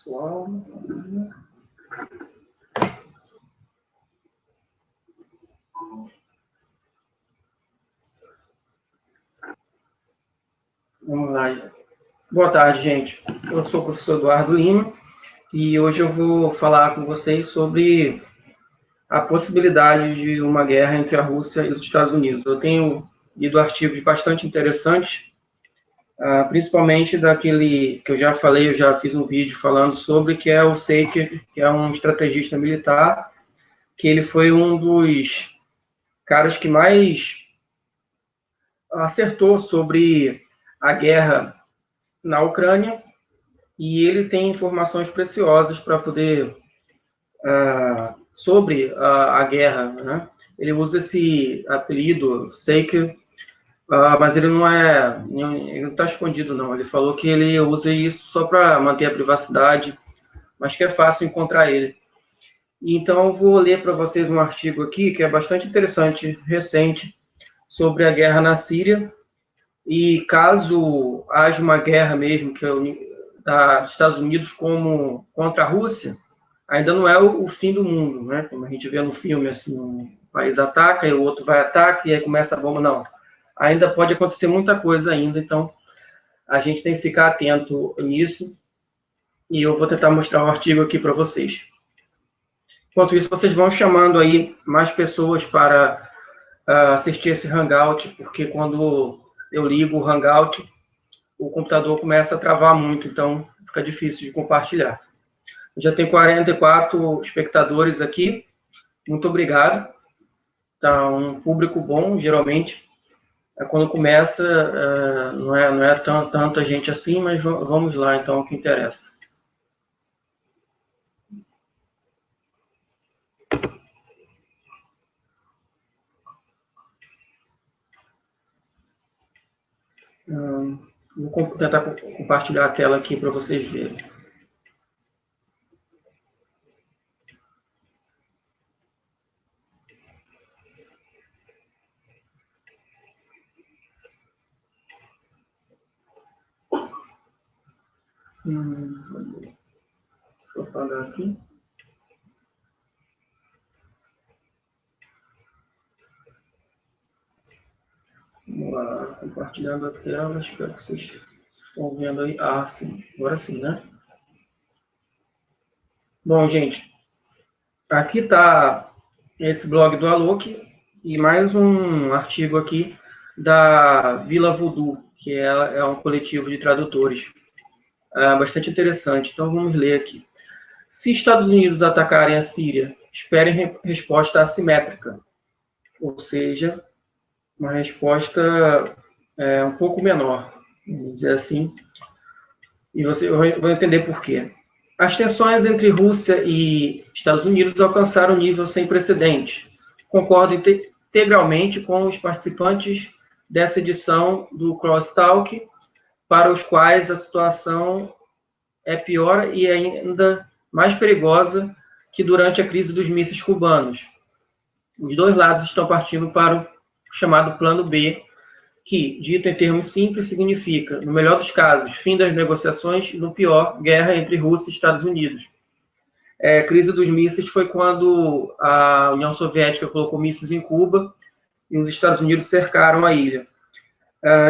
Pessoal. Vamos lá. Boa tarde, gente. Eu sou o professor Eduardo Lima e hoje eu vou falar com vocês sobre a possibilidade de uma guerra entre a Rússia e os Estados Unidos. Eu tenho lido artigos bastante interessantes, principalmente daquele que eu já falei, eu já fiz um vídeo falando sobre, que é o Saker, que é um estrategista militar, que ele foi um dos caras que mais acertou sobre a guerra na Ucrânia, e ele tem informações preciosas para poder sobre a guerra, né? Ele usa esse apelido Saker, mas ele não está escondido, não. Ele falou que ele usa isso só para manter a privacidade, mas que é fácil encontrar ele. Então eu vou ler para vocês um artigo aqui que é bastante interessante, recente, sobre a guerra na Síria. E caso haja uma guerra mesmo, que é dos Estados Unidos contra a Rússia, ainda não é o fim do mundo, né? Como a gente vê no filme, assim, um país ataca e o outro vai atacar e aí começa a bomba, não. Ainda pode acontecer muita coisa ainda, então a gente tem que ficar atento nisso, e eu vou tentar mostrar o artigo aqui para vocês. Enquanto isso, vocês vão chamando aí mais pessoas para assistir esse Hangout, porque quando eu ligo o Hangout, o computador começa a travar muito, então fica difícil de compartilhar. Já tem 44 espectadores aqui, muito obrigado. Tá um público bom, geralmente. Quando começa, não é tanta gente assim, mas vamos lá, então, o que interessa. Vou tentar compartilhar a tela aqui para vocês verem. Deixa eu apagar aqui. Vamos lá, compartilhando a tela, espero que vocês estão vendo aí. Ah, sim, agora sim, né? Bom, gente, aqui está esse blog do Alok e mais um artigo aqui da Vila Voodoo, que é um coletivo de tradutores. Bastante interessante, então vamos ler aqui. Se Estados Unidos atacarem a Síria, esperem resposta assimétrica, ou seja, uma resposta um pouco menor, vamos dizer assim, e você vai entender por quê. As tensões entre Rússia e Estados Unidos alcançaram um nível sem precedentes. Concordo integralmente com os participantes dessa edição do Crosstalk, para os quais a situação é pior e ainda mais perigosa que durante a crise dos mísseis cubanos. Os dois lados estão partindo para o chamado Plano B, que, dito em termos simples, significa, no melhor dos casos, fim das negociações e, no pior, guerra entre Rússia e Estados Unidos. A crise dos mísseis foi quando a União Soviética colocou mísseis em Cuba e os Estados Unidos cercaram a ilha.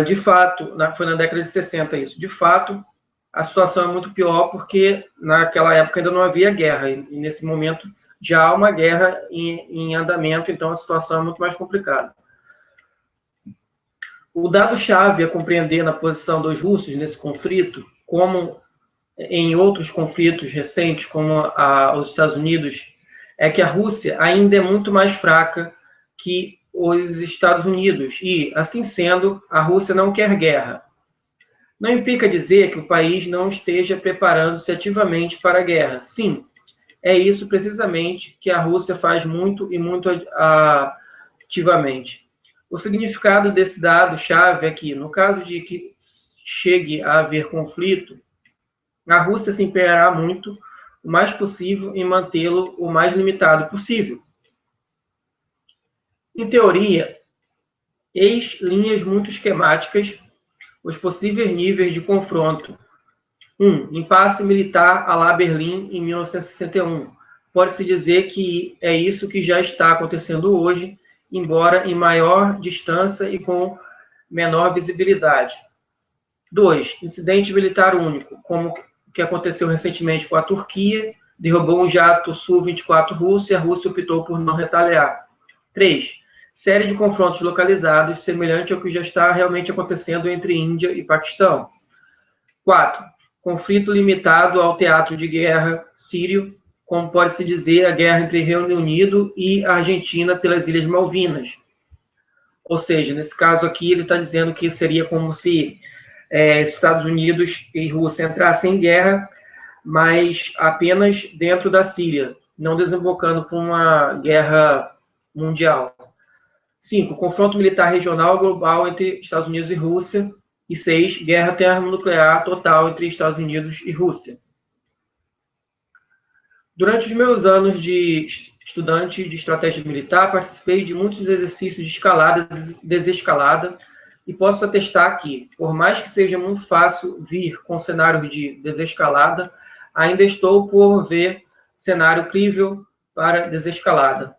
De fato, foi na década de 60 isso. De fato, a situação é muito pior porque naquela época ainda não havia guerra e nesse momento já há uma guerra em andamento, então a situação é muito mais complicada. O dado-chave a compreender na posição dos russos nesse conflito, como em outros conflitos recentes, como os Estados Unidos, é que a Rússia ainda é muito mais fraca que os Estados Unidos e, assim sendo, a Rússia não quer guerra. Não implica dizer que o país não esteja preparando-se ativamente para a guerra. Sim, é isso precisamente que a Rússia faz muito e muito ativamente. O significado desse dado-chave é que, no caso de que chegue a haver conflito, a Rússia se empenhará muito, o mais possível, em mantê-lo o mais limitado possível. Em teoria, eis linhas muito esquemáticas os possíveis níveis de confronto. Impasse militar à la Berlim em 1961. Pode-se dizer que é isso que já está acontecendo hoje, embora em maior distância e com menor visibilidade. 2. Incidente militar único, como o que aconteceu recentemente com a Turquia, derrubou um jato Su-24 russo e a Rússia optou por não retaliar. 3. Série de confrontos localizados, semelhante ao que já está realmente acontecendo entre Índia e Paquistão. 4. Conflito limitado ao teatro de guerra sírio, como pode-se dizer a guerra entre Reino Unido e Argentina pelas Ilhas Malvinas. Ou seja, nesse caso aqui, ele está dizendo que seria como se Estados Unidos e Rússia entrassem em guerra, mas apenas dentro da Síria, não desembocando para uma guerra mundial. 5. Confronto militar regional global entre Estados Unidos e Rússia. E 6. Guerra termonuclear total entre Estados Unidos e Rússia. Durante os meus anos de estudante de estratégia militar, participei de muitos exercícios de escalada e desescalada, e posso atestar que, por mais que seja muito fácil vir com cenários de desescalada, ainda estou por ver cenário crível para desescalada.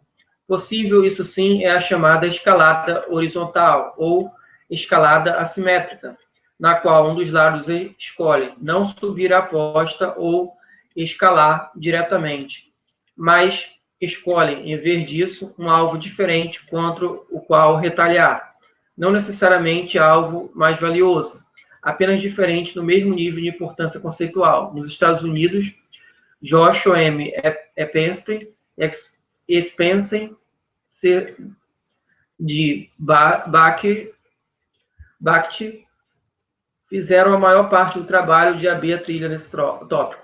Possível, isso sim, é a chamada escalada horizontal ou escalada assimétrica, na qual um dos lados escolhe não subir a aposta ou escalar diretamente, mas escolhem, em vez disso, um alvo diferente contra o qual retaliar. Não necessariamente alvo mais valioso, apenas diferente no mesmo nível de importância conceitual. Nos Estados Unidos, Joshua M. Spencer de Bakhti fizeram a maior parte do trabalho de abrir a trilha nesse tópico.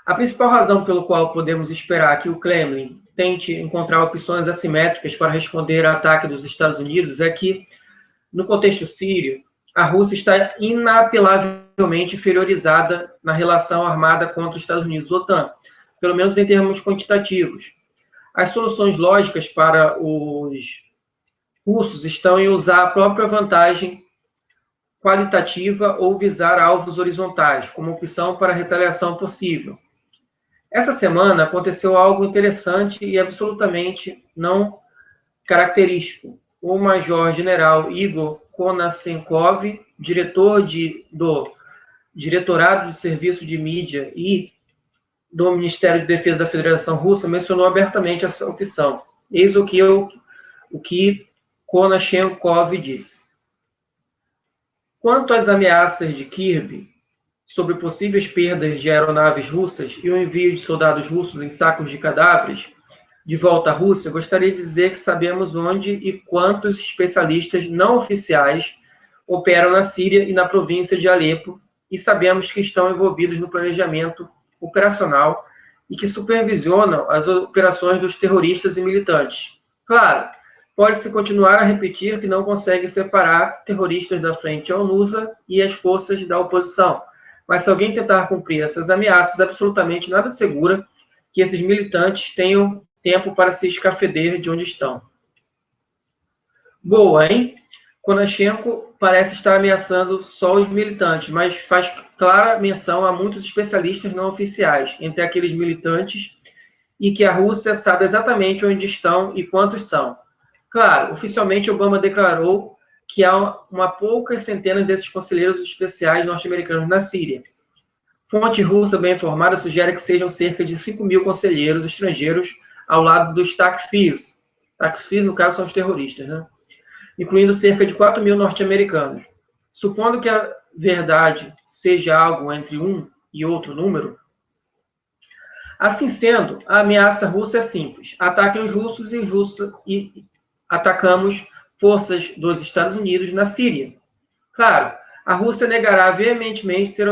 A principal razão pelo qual podemos esperar que o Kremlin tente encontrar opções assimétricas para responder ao ataque dos Estados Unidos é que, no contexto sírio, a Rússia está inapelavelmente inferiorizada na relação armada contra os Estados Unidos, OTAN, pelo menos em termos quantitativos. As soluções lógicas para os russos estão em usar a própria vantagem qualitativa ou visar alvos horizontais, como opção para retaliação possível. Essa semana aconteceu algo interessante e absolutamente não característico. O major-general Igor Konashenkov, diretor do Diretorado de Serviço de Mídia e do Ministério de Defesa da Federação Russa, mencionou abertamente essa opção. Eis o que Konashenkov disse. Quanto às ameaças de Kirby sobre possíveis perdas de aeronaves russas e o envio de soldados russos em sacos de cadáveres de volta à Rússia, gostaria de dizer que sabemos onde e quantos especialistas não oficiais operam na Síria e na província de Alepo, e sabemos que estão envolvidos no planejamento operacional e que supervisionam as operações dos terroristas e militantes. Claro, pode-se continuar a repetir que não consegue separar terroristas da frente al-Nusra e as forças da oposição, mas se alguém tentar cumprir essas ameaças, absolutamente nada assegura que esses militantes tenham tempo para se escafeder de onde estão. Boa, hein? Konashenko parece estar ameaçando só os militantes, mas faz clara menção a muitos especialistas não oficiais entre aqueles militantes e que a Rússia sabe exatamente onde estão e quantos são. Claro, oficialmente Obama declarou que há uma poucas centenas desses conselheiros especiais norte-americanos na Síria. Fonte russa bem informada sugere que sejam cerca de 5.000 conselheiros estrangeiros ao lado dos Takfirs. Takfirs, no caso, são os terroristas, né? Incluindo cerca de 4.000 norte-americanos. Supondo que a verdade seja algo entre um e outro número, assim sendo, a ameaça russa é simples. Ataquem os russos e atacamos forças dos Estados Unidos na Síria. Claro, a Rússia negará veementemente ter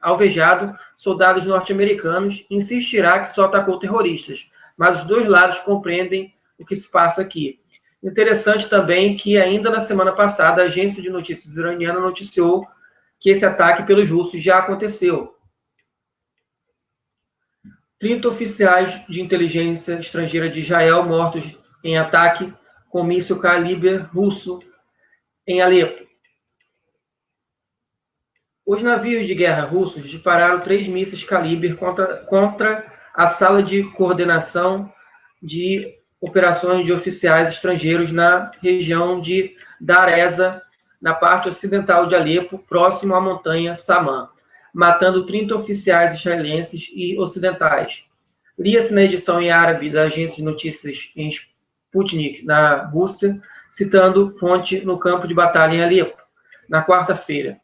alvejado soldados norte-americanos e insistirá que só atacou terroristas, mas os dois lados compreendem o que se passa aqui. Interessante também que ainda na semana passada a agência de notícias iraniana noticiou que esse ataque pelos russos já aconteceu. 30 oficiais de inteligência estrangeira de Israel mortos em ataque com míssil calibre russo em Alepo. Os navios de guerra russos dispararam 3 mísseis calibre contra a sala de coordenação de operações de oficiais estrangeiros na região de Dar Eza, na parte ocidental de Alepo, próximo à montanha Samã, matando 30 oficiais israelenses e ocidentais. Lia-se na edição em árabe da agência de notícias em Sputnik, na Rússia, citando fonte no campo de batalha em Alepo, na quarta-feira.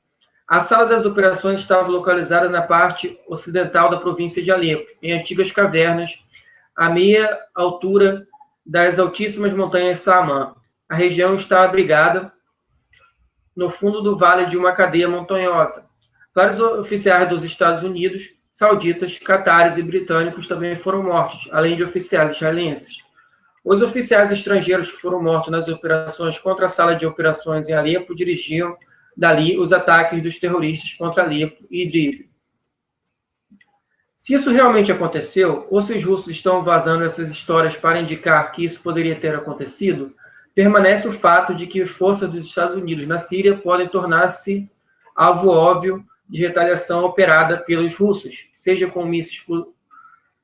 A sala das operações estava localizada na parte ocidental da província de Alepo, em antigas cavernas, à meia altura das altíssimas montanhas Samã. A região está abrigada no fundo do vale de uma cadeia montanhosa. Vários oficiais dos Estados Unidos, sauditas, catares e britânicos também foram mortos, além de oficiais israelenses. Os oficiais estrangeiros que foram mortos nas operações contra a sala de operações em Alepo dirigiam dali os ataques dos terroristas contra Alepo e Idlib. Se isso realmente aconteceu, ou se os russos estão vazando essas histórias para indicar que isso poderia ter acontecido, permanece o fato de que forças dos Estados Unidos na Síria podem tornar-se alvo óbvio de retaliação operada pelos russos, seja com mísseis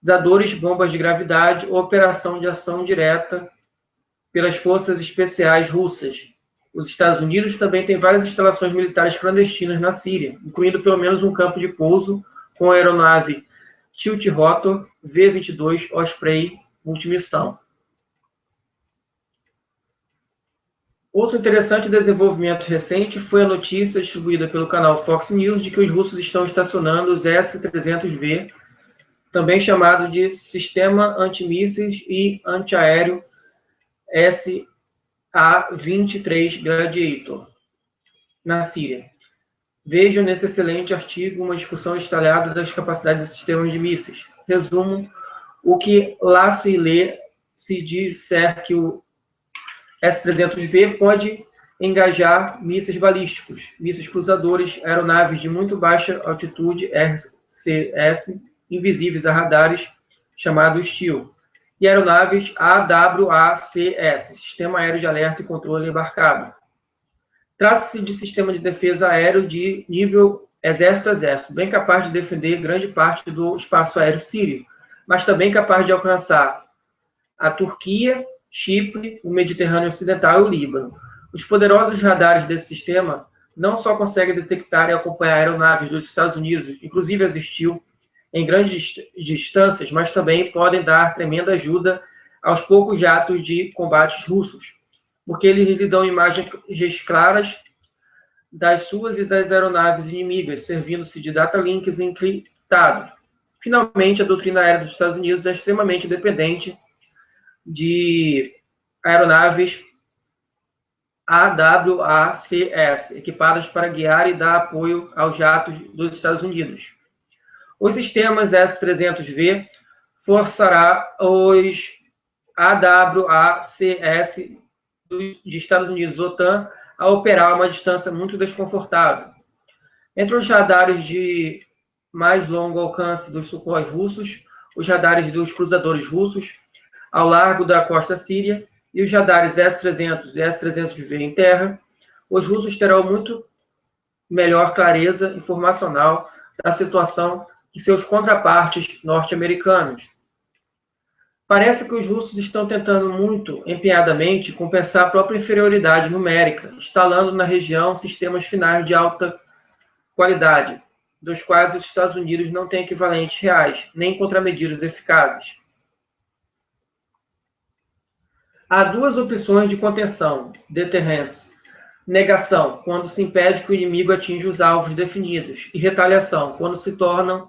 cruzadores, bombas de gravidade ou operação de ação direta pelas forças especiais russas. Os Estados Unidos também têm várias instalações militares clandestinas na Síria, incluindo pelo menos um campo de pouso com a aeronave Tilt-Rotor V-22 Osprey multimissão. Outro interessante desenvolvimento recente foi a notícia distribuída pelo canal Fox News de que os russos estão estacionando os S-300V, também chamado de Sistema Antimísseis e Antiaéreo SA-23 Gladiator, na Síria. Vejam nesse excelente artigo uma discussão instalada das capacidades de sistemas de mísseis. Resumo o que lá se lê se disser que o S-300V pode engajar mísseis balísticos, mísseis cruzadores, aeronaves de muito baixa altitude, RCS, invisíveis a radares, chamado STEAL, e aeronaves AWACS, Sistema Aéreo de Alerta e Controle Embarcado. Trata-se de sistema de defesa aéreo de nível exército-exército, bem capaz de defender grande parte do espaço aéreo sírio, mas também capaz de alcançar a Turquia, Chipre, o Mediterrâneo Ocidental e o Líbano. Os poderosos radares desse sistema não só conseguem detectar e acompanhar aeronaves dos Estados Unidos, inclusive as STEAL, em grandes distâncias, mas também podem dar tremenda ajuda aos poucos jatos de combates russos, porque eles lhe dão imagens claras das suas e das aeronaves inimigas, servindo-se de data links encriptados. Finalmente, a doutrina aérea dos Estados Unidos é extremamente dependente de aeronaves AWACS, equipadas para guiar e dar apoio aos jatos dos Estados Unidos. Os sistemas S-300V forçará os AWACS de Estados Unidos, OTAN, a operar a uma distância muito desconfortável. Entre os radares de mais longo alcance dos Sukhoi russos, os radares dos cruzadores russos, ao largo da costa síria, e os radares S-300 e S-300V em terra, os russos terão muito melhor clareza informacional da situação que seus contrapartes norte-americanos. Parece que os russos estão tentando muito empenhadamente compensar a própria inferioridade numérica, instalando na região sistemas finais de alta qualidade, dos quais os Estados Unidos não têm equivalentes reais, nem contramedidas eficazes. Há duas opções de contenção: deterrence, negação, quando se impede que o inimigo atinja os alvos definidos, e retaliação, quando se tornam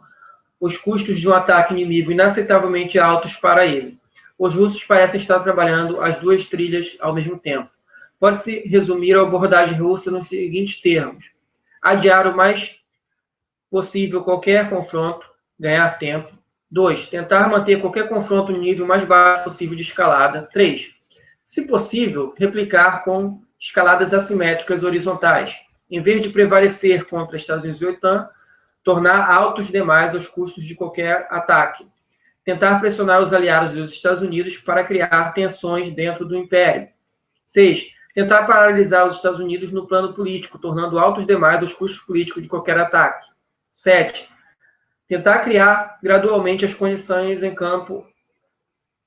os custos de um ataque inimigo inaceitavelmente altos para ele. Os russos parecem estar trabalhando as duas trilhas ao mesmo tempo. Pode-se resumir a abordagem russa nos seguintes termos: adiar o mais possível qualquer confronto, ganhar tempo. 2. Tentar manter qualquer confronto no nível mais baixo possível de escalada. 3. Se possível, replicar com escaladas assimétricas horizontais. Em vez de prevalecer contra Estados Unidos e OTAN, tornar altos demais os custos de qualquer ataque. Tentar pressionar os aliados dos Estados Unidos para criar tensões dentro do Império. 6. Tentar paralisar os Estados Unidos no plano político, tornando altos demais os custos políticos de qualquer ataque. 7. Tentar criar gradualmente as condições em campo,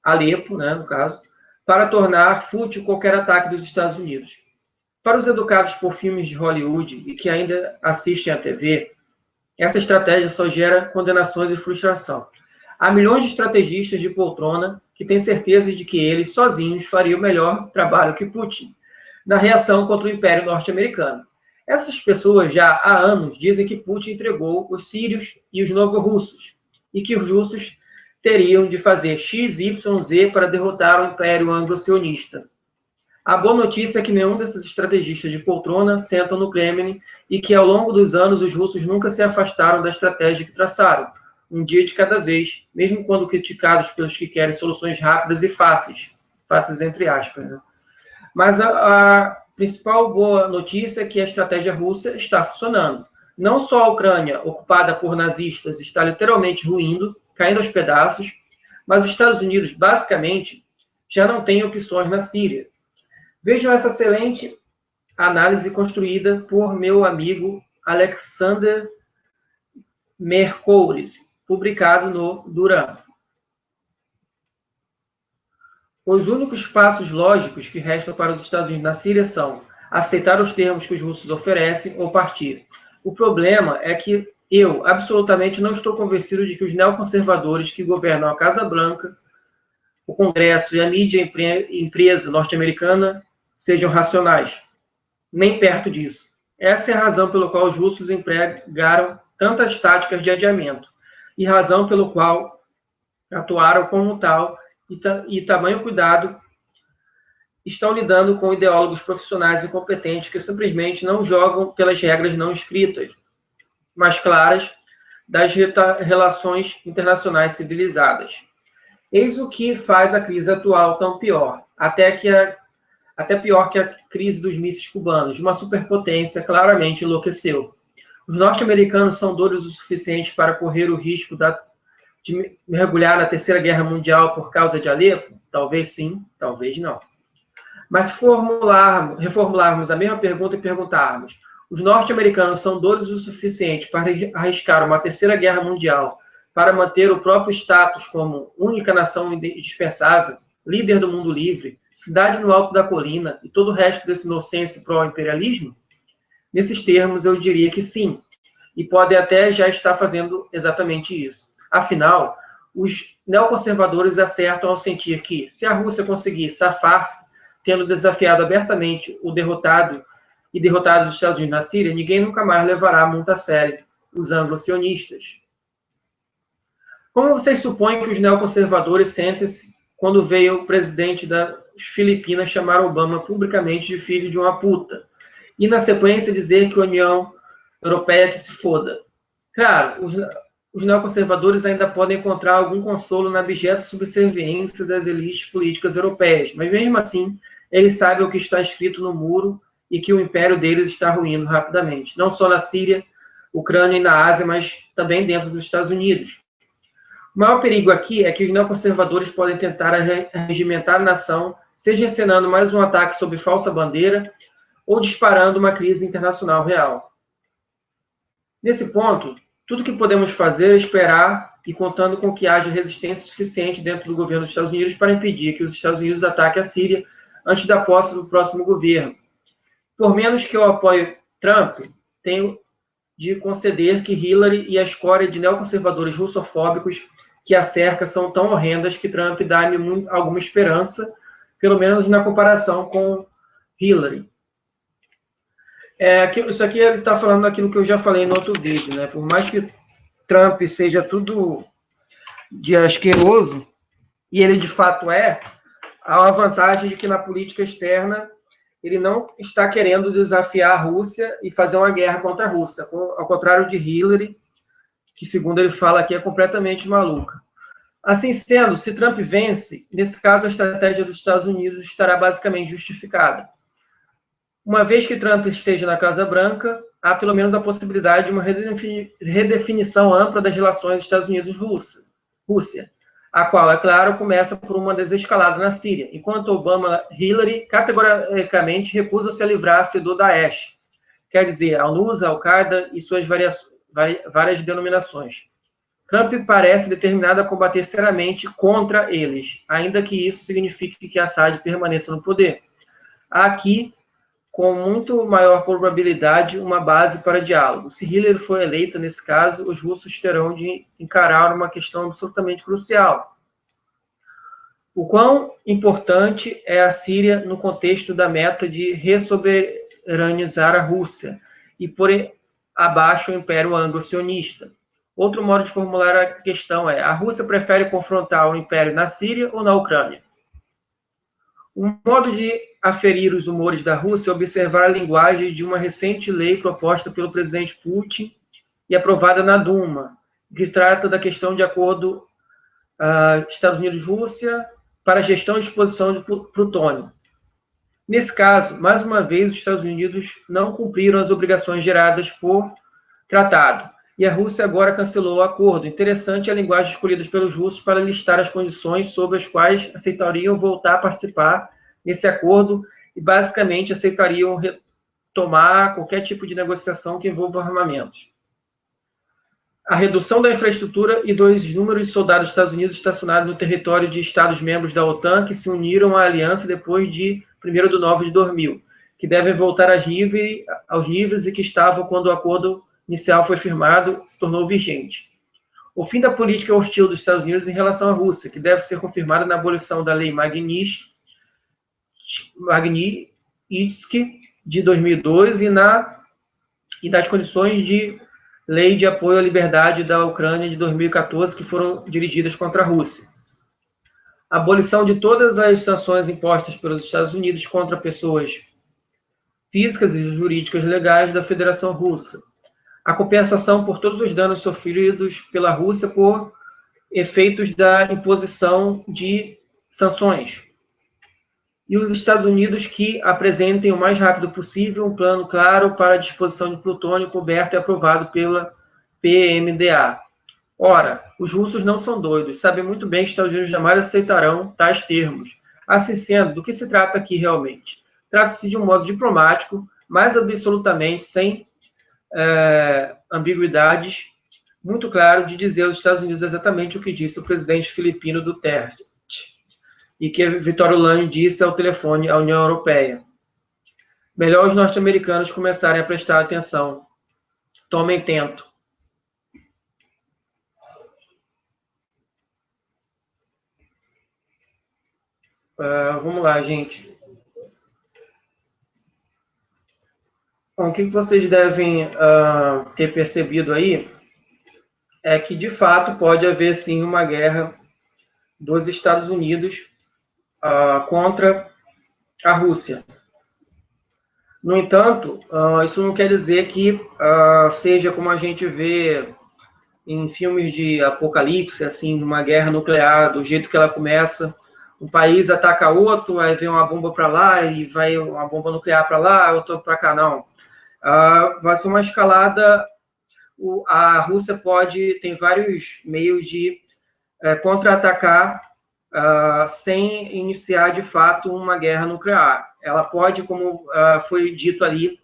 Alepo, né, no caso, para tornar fútil qualquer ataque dos Estados Unidos. Para os educados por filmes de Hollywood e que ainda assistem à TV, essa estratégia só gera condenações e frustração. Há milhões de estrategistas de poltrona que têm certeza de que eles, sozinhos, fariam o melhor trabalho que Putin na reação contra o Império Norte-Americano. Essas pessoas já há anos dizem que Putin entregou os sírios e os novorussos, e que os russos teriam de fazer X, Y, Z para derrotar o Império Anglo-sionista. A boa notícia é que nenhum desses estrategistas de poltrona sentam no Kremlin e que, ao longo dos anos, os russos nunca se afastaram da estratégia que traçaram, um dia de cada vez, mesmo quando criticados pelos que querem soluções rápidas e fáceis entre aspas, né? Mas a principal boa notícia é que a estratégia russa está funcionando. Não só a Ucrânia, ocupada por nazistas, está literalmente ruindo, caindo aos pedaços, mas os Estados Unidos, basicamente, já não têm opções na Síria. Vejam essa excelente análise construída por meu amigo Alexander Mercouris, publicado no Duran. Os únicos passos lógicos que restam para os Estados Unidos na Síria são aceitar os termos que os russos oferecem ou partir. O problema é que eu absolutamente não estou convencido de que os neoconservadores que governam a Casa Branca, o Congresso e a mídia empresa norte-americana sejam racionais. Nem perto disso. Essa é a razão pela qual os russos empregaram tantas táticas de adiamento e razão pelo qual atuaram como tal e tamanho cuidado estão lidando com ideólogos profissionais incompetentes que simplesmente não jogam pelas regras não escritas, mas claras, das relações internacionais civilizadas. Eis o que faz a crise atual tão pior, até pior que a crise dos mísseis cubanos. Uma superpotência claramente enlouqueceu. Os norte-americanos são doidos o suficiente para correr o risco de mergulhar na Terceira Guerra Mundial por causa de Alepo? Talvez sim, talvez não. Mas se reformularmos a mesma pergunta e perguntarmos: os norte-americanos são doidos o suficiente para arriscar uma Terceira Guerra Mundial para manter o próprio status como única nação indispensável, líder do mundo livre, cidade no alto da colina e todo o resto desse nonsense pró-imperialismo? Nesses termos, eu diria que sim, e podem até já estar fazendo exatamente isso. Afinal, os neoconservadores acertam ao sentir que, se a Rússia conseguir safar-se, tendo desafiado abertamente o derrotado dos Estados Unidos na Síria, ninguém nunca mais levará muito a sério os anglo-sionistas. Como vocês supõem que os neoconservadores sentem-se quando veio o presidente das Filipinas chamar Obama publicamente de filho de uma puta, e na sequência dizer que a União Europeia que se foda? Claro, os neoconservadores ainda podem encontrar algum consolo na abjeta subserviência das elites políticas europeias, mas mesmo assim, eles sabem o que está escrito no muro e que o império deles está ruindo rapidamente, não só na Síria, Ucrânia e na Ásia, mas também dentro dos Estados Unidos. O maior perigo aqui é que os neoconservadores podem tentar regimentar a nação, seja encenando mais um ataque sob falsa bandeira ou disparando uma crise internacional real. Nesse ponto, tudo que podemos fazer é esperar e contando com que haja resistência suficiente dentro do governo dos Estados Unidos para impedir que os Estados Unidos ataquem a Síria antes da posse do próximo governo. Por menos que eu apoie Trump, tenho de conceder que Hillary e a escória de neoconservadores russofóbicos que a cerca são tão horrendas que Trump dá-me alguma esperança, pelo menos na comparação com Hillary. Isso aqui ele está falando daquilo que eu já falei no outro vídeo, né? Por mais que Trump seja tudo de asqueroso, e ele de fato há uma vantagem de que na política externa ele não está querendo desafiar a Rússia e fazer uma guerra contra a Rússia, ao contrário de Hillary, que segundo ele fala aqui é completamente maluca. Assim sendo, se Trump vence, nesse caso a estratégia dos Estados Unidos estará basicamente justificada. Uma vez que Trump esteja na Casa Branca, há pelo menos a possibilidade de uma redefinição ampla das relações Estados Unidos-Rússia. a qual, é claro, começa por uma desescalada na Síria, enquanto Obama e Hillary categoricamente recusam se a livrar-se do Daesh, quer dizer, a UNUSA, a Al-Qaeda e suas várias denominações. Trump parece determinado a combater seriamente contra eles, ainda que isso signifique que Assad permaneça no poder. Há aqui, com muito maior probabilidade, uma base para diálogo. Se Hillary for eleita nesse caso, os russos terão de encarar uma questão absolutamente crucial. O quão importante é a Síria no contexto da meta de ressoberanizar a Rússia e por abaixo o Império Anglo-sionista? Outro modo de formular a questão é: a Rússia prefere confrontar o Império na Síria ou na Ucrânia? Um modo de aferir os humores da Rússia é observar a linguagem de uma recente lei proposta pelo presidente Putin e aprovada na Duma, que trata da questão de acordo Estados Unidos-Rússia para a gestão e disposição de plutônio. Nesse caso, mais uma vez, os Estados Unidos não cumpriram as obrigações geradas por tratado, e a Rússia agora cancelou o acordo. Interessante a linguagem escolhida pelos russos para listar as condições sob as quais aceitariam voltar a participar nesse acordo e, basicamente, aceitariam retomar qualquer tipo de negociação que envolva armamentos. A redução da infraestrutura e dos números de soldados dos Estados Unidos estacionados no território de Estados-membros da OTAN que se uniram à aliança depois de 1º de novembro de 2000, que devem voltar aos níveis e que estavam quando o acordo inicial foi firmado, se tornou vigente. O fim da política hostil dos Estados Unidos em relação à Rússia, que deve ser confirmada na abolição da Lei Magnitsky de 2002 e das condições de Lei de Apoio à Liberdade da Ucrânia de 2014, que foram dirigidas contra a Rússia. A abolição de todas as sanções impostas pelos Estados Unidos contra pessoas físicas e jurídicas legais da Federação Russa. A compensação por todos os danos sofridos pela Rússia por efeitos da imposição de sanções. E os Estados Unidos que apresentem o mais rápido possível um plano claro para a disposição de plutônio coberto e aprovado pela PMDA. Ora, os russos não são doidos, sabem muito bem que os Estados Unidos jamais aceitarão tais termos. Assim sendo, do que se trata aqui realmente? Trata-se de um modo diplomático, mas absolutamente sem ambiguidades, muito claro de dizer aos Estados Unidos exatamente o que disse o presidente filipino Duterte e que Vitório Lane disse ao telefone à União Europeia. Melhor os norte-americanos começarem a prestar atenção. Tomem tento. Vamos lá, gente. Bom, o que vocês devem ter percebido aí é que, de fato, pode haver, sim, uma guerra dos Estados Unidos contra a Rússia. No entanto, isso não quer dizer que seja como a gente vê em filmes de apocalipse, assim, uma guerra nuclear, do jeito que ela começa, um país ataca outro, aí vem uma bomba para lá, e vai uma bomba nuclear para lá, outra para cá, não. Vai ser uma escalada, a Rússia tem vários meios de contra-atacar sem iniciar, de fato, uma guerra nuclear. Ela pode, como foi dito ali,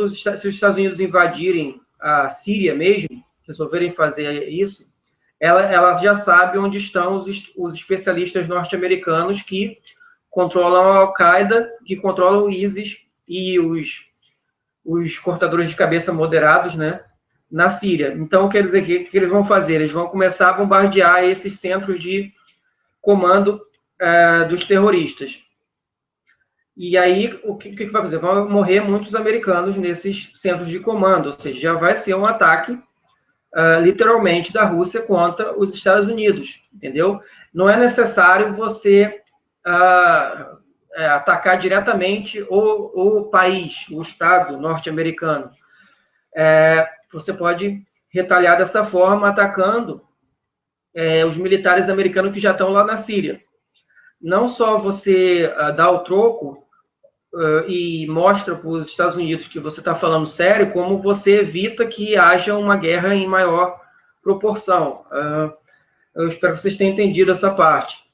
se os Estados Unidos invadirem a Síria mesmo, resolverem fazer isso, ela já sabe onde estão os especialistas norte-americanos que controlam a Al-Qaeda, que controlam o ISIS e os cortadores de cabeça moderados, né, na Síria. Então, quer dizer, o que eles vão fazer? Eles vão começar a bombardear esses centros de comando dos terroristas. E aí, o que vai fazer? Vão morrer muitos americanos nesses centros de comando, ou seja, já vai ser um ataque, literalmente, da Rússia contra os Estados Unidos, entendeu? Não é necessário você atacar diretamente o país, o Estado norte-americano. Você pode retaliar dessa forma, atacando os militares americanos que já estão lá na Síria. Não só você dá o troco e mostra para os Estados Unidos que você está falando sério, como você evita que haja uma guerra em maior proporção. Eu espero que vocês tenham entendido essa parte.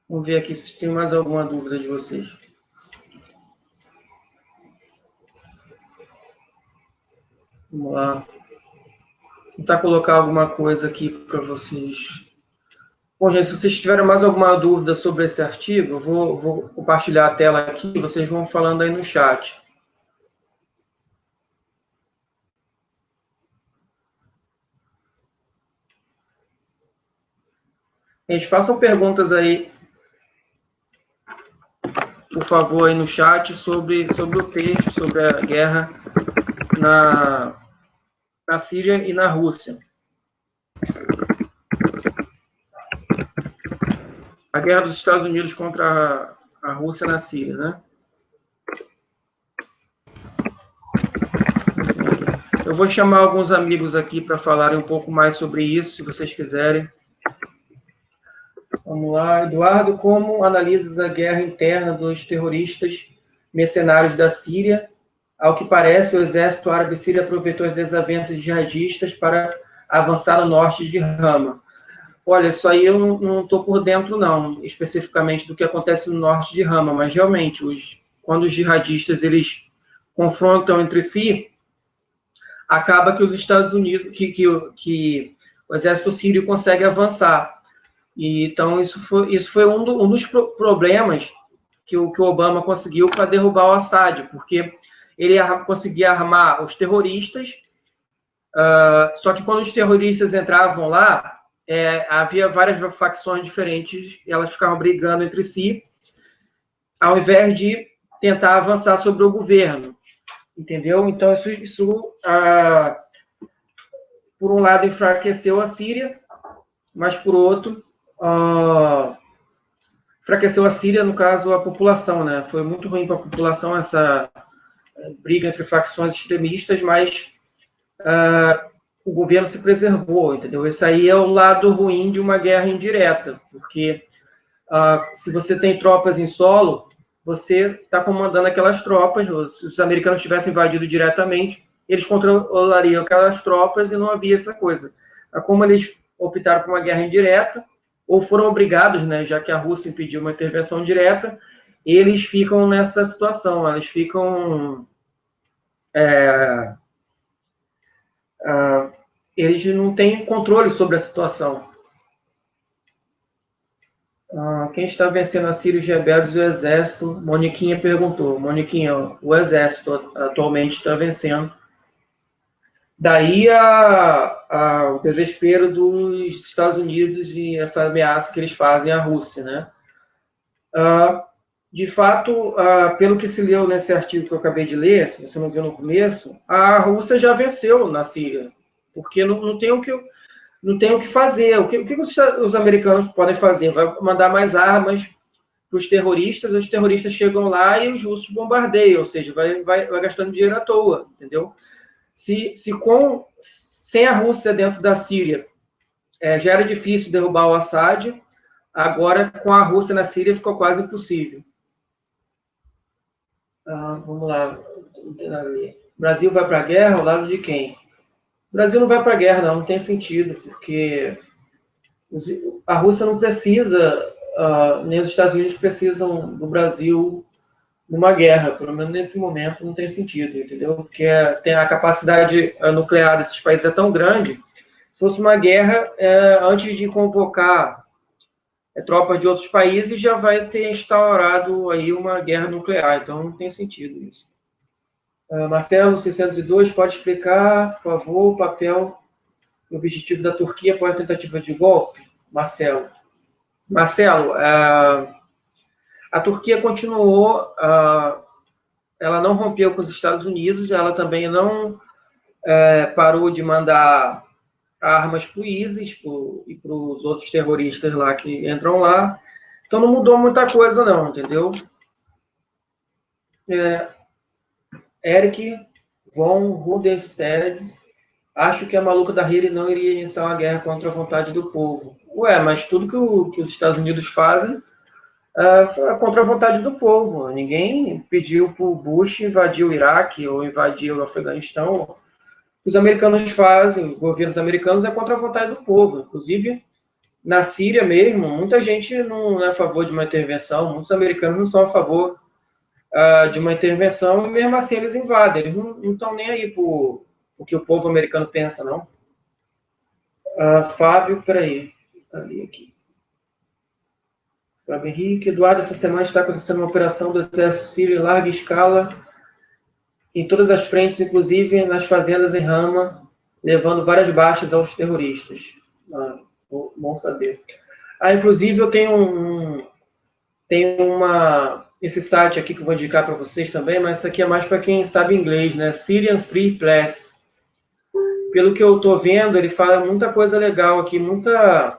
Vamos ver aqui se tem mais alguma dúvida de vocês. Vamos lá. Vou tentar colocar alguma coisa aqui para vocês. Bom, gente, se vocês tiverem mais alguma dúvida sobre esse artigo, eu vou compartilhar a tela aqui e vocês vão falando aí no chat. Gente, façam perguntas aí, por favor, aí no chat sobre o texto, sobre a guerra na Síria e na Rússia. A guerra dos Estados Unidos contra a Rússia na Síria, né? Eu vou chamar alguns amigos aqui para falarem um pouco mais sobre isso, se vocês quiserem. Vamos lá, Eduardo, como analisas a guerra interna dos terroristas mercenários da Síria? Ao que parece, o exército árabe sírio aproveitou as desavenças jihadistas para avançar no norte de Rama. Olha, isso aí eu não estou por dentro, não, especificamente do que acontece no norte de Rama, mas realmente, quando os jihadistas eles confrontam entre si, acaba que os Estados Unidos, que o exército sírio consegue avançar. E, então, isso foi um dos problemas que o Obama conseguiu para derrubar o Assad, porque ele conseguia armar os terroristas, só que quando os terroristas entravam lá, havia várias facções diferentes, elas ficavam brigando entre si, ao invés de tentar avançar sobre o governo, entendeu? Então, isso por um lado, enfraqueceu a Síria, mas, por outro, enfraqueceu a Síria, no caso, a população, né? Foi muito ruim para a população essa briga entre facções extremistas, mas o governo se preservou, entendeu? Esse aí é o lado ruim de uma guerra indireta, porque se você tem tropas em solo, você está comandando aquelas tropas. Se os americanos tivessem invadido diretamente, eles controlariam aquelas tropas e não havia essa coisa. Como eles optaram por uma guerra indireta, ou foram obrigados, né, já que a Rússia impediu uma intervenção direta, eles ficam nessa situação, eles ficam... eles não têm controle sobre a situação. Quem está vencendo a Síria, os rebeldes e o exército? Moniquinha perguntou. Moniquinha, o exército atualmente está vencendo. Daí o desespero dos Estados Unidos e essa ameaça que eles fazem à Rússia, né? De fato, pelo que se leu nesse artigo que eu acabei de ler, se você não viu no começo, a Rússia já venceu na Síria, porque não tem o que fazer. O que os americanos podem fazer? Vai mandar mais armas para os terroristas chegam lá e os russos bombardeiam, ou seja, vai gastando dinheiro à toa, entendeu? Sem a Rússia dentro da Síria, já era difícil derrubar o Assad, agora com a Rússia na Síria ficou quase impossível. Vamos lá. O Brasil vai para a guerra ao lado de quem? O Brasil não vai para a guerra, não tem sentido, porque a Rússia não precisa, nem os Estados Unidos precisam do Brasil numa guerra, pelo menos nesse momento não tem sentido, entendeu? Porque tem a capacidade nuclear desses países é tão grande, se fosse uma guerra, antes de convocar tropas de outros países, já vai ter instaurado aí uma guerra nuclear, então não tem sentido isso. Marcelo, 602, pode explicar, por favor, o papel e o objetivo da Turquia após a tentativa de golpe? Marcelo, a Turquia continuou, ela não rompeu com os Estados Unidos, ela também não parou de mandar armas para o ISIS e para os outros terroristas lá que entram lá, então não mudou muita coisa não, entendeu? Eric von Rudestedt, acho que a maluca da Hillary não iria iniciar uma guerra contra a vontade do povo. Ué, mas tudo que os Estados Unidos fazem contra a vontade do povo. Ninguém pediu para o Bush invadir o Iraque ou invadir o Afeganistão. os americanos fazem, os governos americanos, é contra a vontade do povo. Inclusive, na Síria mesmo, muita gente não é a favor de uma intervenção, muitos americanos não são a favor de uma intervenção, e mesmo assim eles invadem, eles não estão nem aí por o que o povo americano pensa, não. Fábio, peraí, ali aqui. Fábio Henrique, Eduardo, essa semana está acontecendo uma operação do exército sírio em larga escala, em todas as frentes, inclusive nas fazendas em Rama, levando várias baixas aos terroristas. Bom saber. Inclusive eu tenho esse site aqui que eu vou indicar para vocês também, mas isso aqui é mais para quem sabe inglês, né? Syrian Free Press. Pelo que eu estou vendo, ele fala muita coisa legal aqui, muita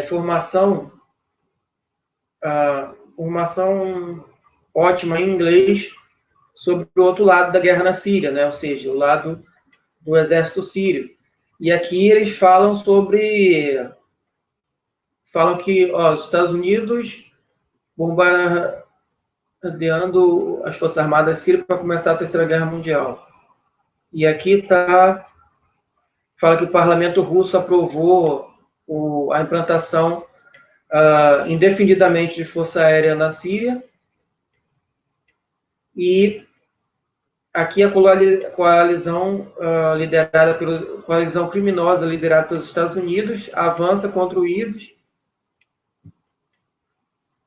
informação ótima em inglês sobre o outro lado da guerra na Síria, né? Ou seja, o lado do exército sírio. E aqui eles falam que os Estados Unidos bombardeando as Forças Armadas sírias para começar a Terceira Guerra Mundial. E aqui fala que o parlamento russo aprovou a implantação indefinidamente de força aérea na Síria. E aqui a coalizão criminosa liderada pelos Estados Unidos avança contra o ISIS,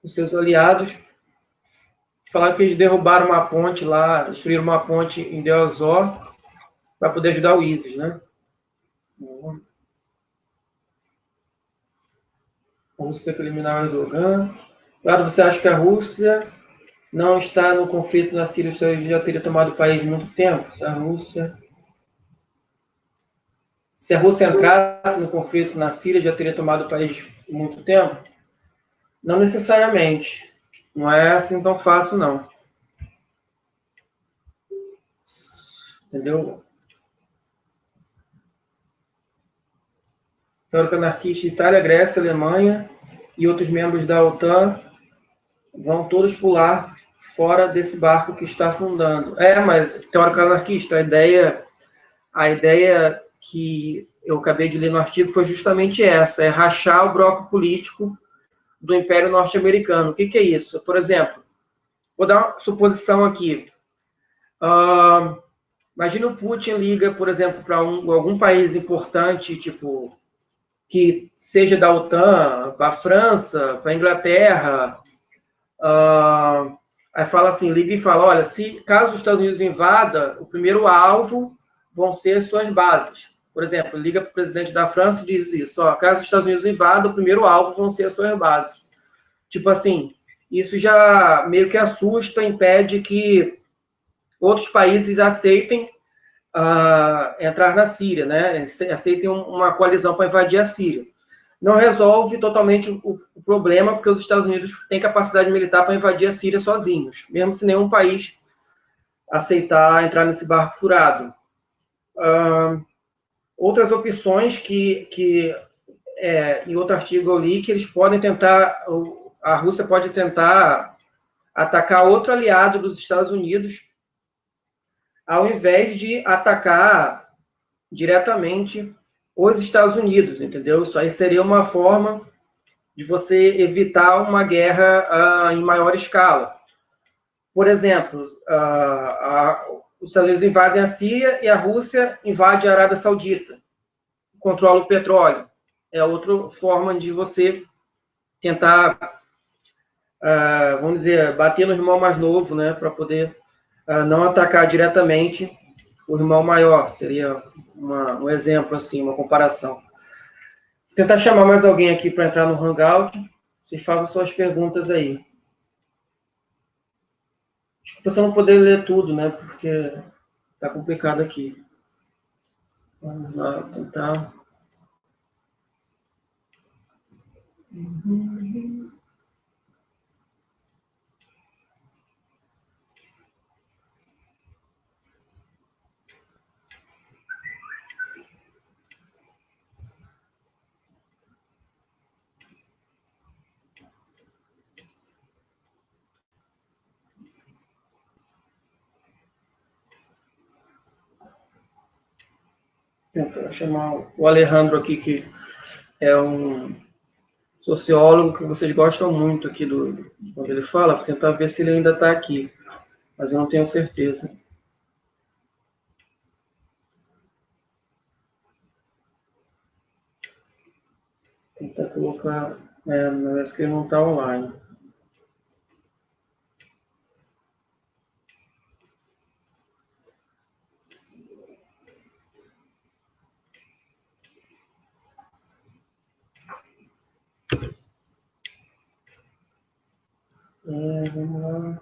os seus aliados. Falaram que eles derrubaram uma ponte lá, destruíram uma ponte em Deir ez-Zor para poder ajudar o ISIS, né? A Rússia tem que eliminar o Erdogan. Claro, você acha que a Rússia não está no conflito na Síria, já teria tomado o país há muito tempo? Se a Rússia entrasse no conflito na Síria, já teria tomado o país há muito tempo? Não necessariamente. Não é assim tão fácil, não. Entendeu? Teórico anarquista, Itália, Grécia, Alemanha e outros membros da OTAN vão todos pular fora desse barco que está afundando. Mas teórico anarquista, a ideia que eu acabei de ler no artigo foi justamente essa, é rachar o bloco político do Império Norte-Americano. O que é isso? Por exemplo, vou dar uma suposição aqui. Imagina o Putin liga, por exemplo, para algum país importante, tipo, que seja da OTAN, para a França, para a Inglaterra. Aí fala assim, liga e fala, olha, caso os Estados Unidos invada, o primeiro alvo vão ser suas bases. Por exemplo, liga para o presidente da França e diz isso, caso os Estados Unidos invada, o primeiro alvo vão ser as suas bases. Tipo assim, isso já meio que assusta, impede que outros países aceitem entrar na Síria, né? Aceitem uma coalizão para invadir a Síria. Não resolve totalmente o problema, porque os Estados Unidos têm capacidade militar para invadir a Síria sozinhos, mesmo se nenhum país aceitar entrar nesse barco furado. Outras opções que em outro artigo eu li, que eles podem tentar, a Rússia pode tentar atacar outro aliado dos Estados Unidos, ao invés de atacar diretamente os Estados Unidos, entendeu? Isso aí seria uma forma de você evitar uma guerra em maior escala. Por exemplo, os Estados Unidos invadem a Síria e a Rússia invade a Arábia Saudita, controla o petróleo. É outra forma de você tentar, vamos dizer, bater no irmão mais novo, né, para poder não atacar diretamente o irmão maior. Seria um exemplo, assim, uma comparação. Vou tentar chamar mais alguém aqui para entrar no Hangout. Vocês façam suas perguntas aí. Desculpa se eu não poder ler tudo, né? Porque tá complicado aqui. Vamos lá, tentar. tentar chamar o Alejandro aqui, que é um sociólogo que vocês gostam muito aqui quando ele fala, vou tentar ver se ele ainda está aqui, mas eu não tenho certeza. Tentar colocar, parece que ele não está online. Vamos lá.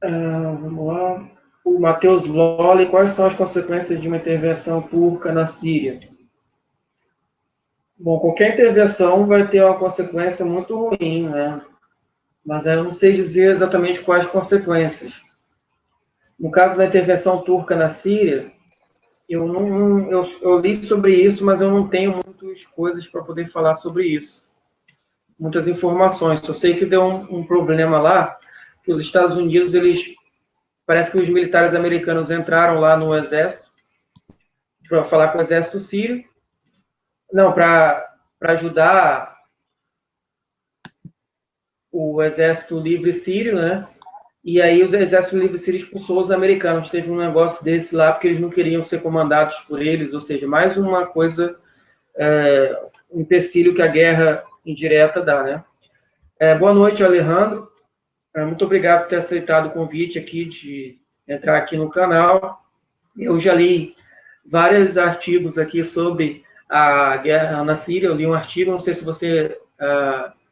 Vamos lá. O Matheus Lolli, quais são as consequências de uma intervenção turca na Síria? Bom, qualquer intervenção vai ter uma consequência muito ruim, né? Mas eu não sei dizer exatamente quais consequências. No caso da intervenção turca na Síria, eu li sobre isso, mas eu não tenho muitas coisas para poder falar sobre isso. Muitas informações. Só sei que deu um problema lá, que os Estados Unidos, parece que os militares americanos entraram lá no exército para falar com o exército sírio, não, para ajudar o exército livre sírio, né? E aí o exército livre sírio expulsou os americanos. Teve um negócio desse lá, porque eles não queriam ser comandados por eles, ou seja, mais uma coisa, um empecilho que a guerra indireta dá, né? Boa noite, Alejandro. Muito obrigado por ter aceitado o convite aqui de entrar aqui no canal. Eu já li vários artigos aqui sobre a guerra na Síria. Eu li um artigo, não sei se você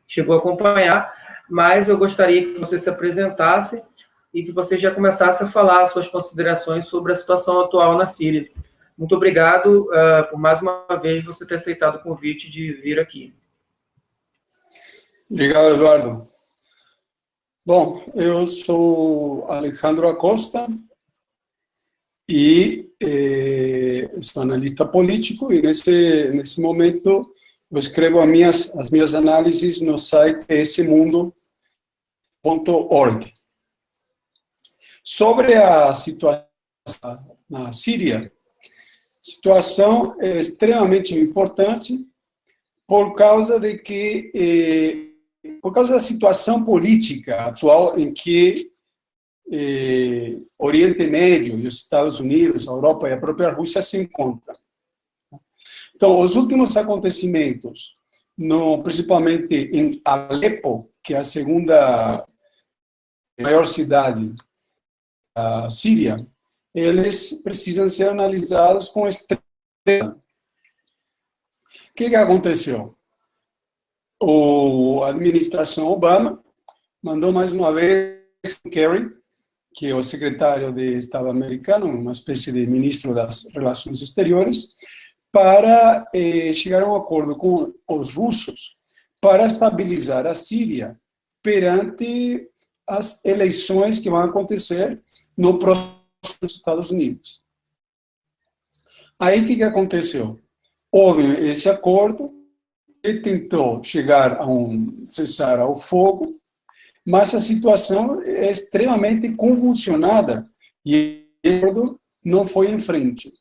chegou a acompanhar, mas eu gostaria que você se apresentasse e que você já começasse a falar suas considerações sobre a situação atual na Síria. Muito obrigado por mais uma vez você ter aceitado o convite de vir aqui. Obrigado, Eduardo. Bom, eu sou Alejandro Acosta e sou analista político e nesse momento eu escrevo as minhas análises no site essemundo.org. Sobre a situação na Síria, a situação é extremamente importante por causa da situação política atual em que Oriente Médio e os Estados Unidos, a Europa e a própria Rússia se encontram. Então, os últimos acontecimentos, principalmente em Alepo, que é a segunda maior cidade da Síria, eles precisam ser analisados com extrema. O que aconteceu? A administração Obama mandou mais uma vez Kerry, que é o secretário de Estado americano, uma espécie de ministro das Relações Exteriores, para chegar a um acordo com os russos para estabilizar a Síria perante as eleições que vão acontecer no próximo Estados Unidos. Aí o que aconteceu? Houve esse acordo, ele tentou chegar a um cessar ao fogo, mas a situação é extremamente convulsionada e o acordo não foi em frente.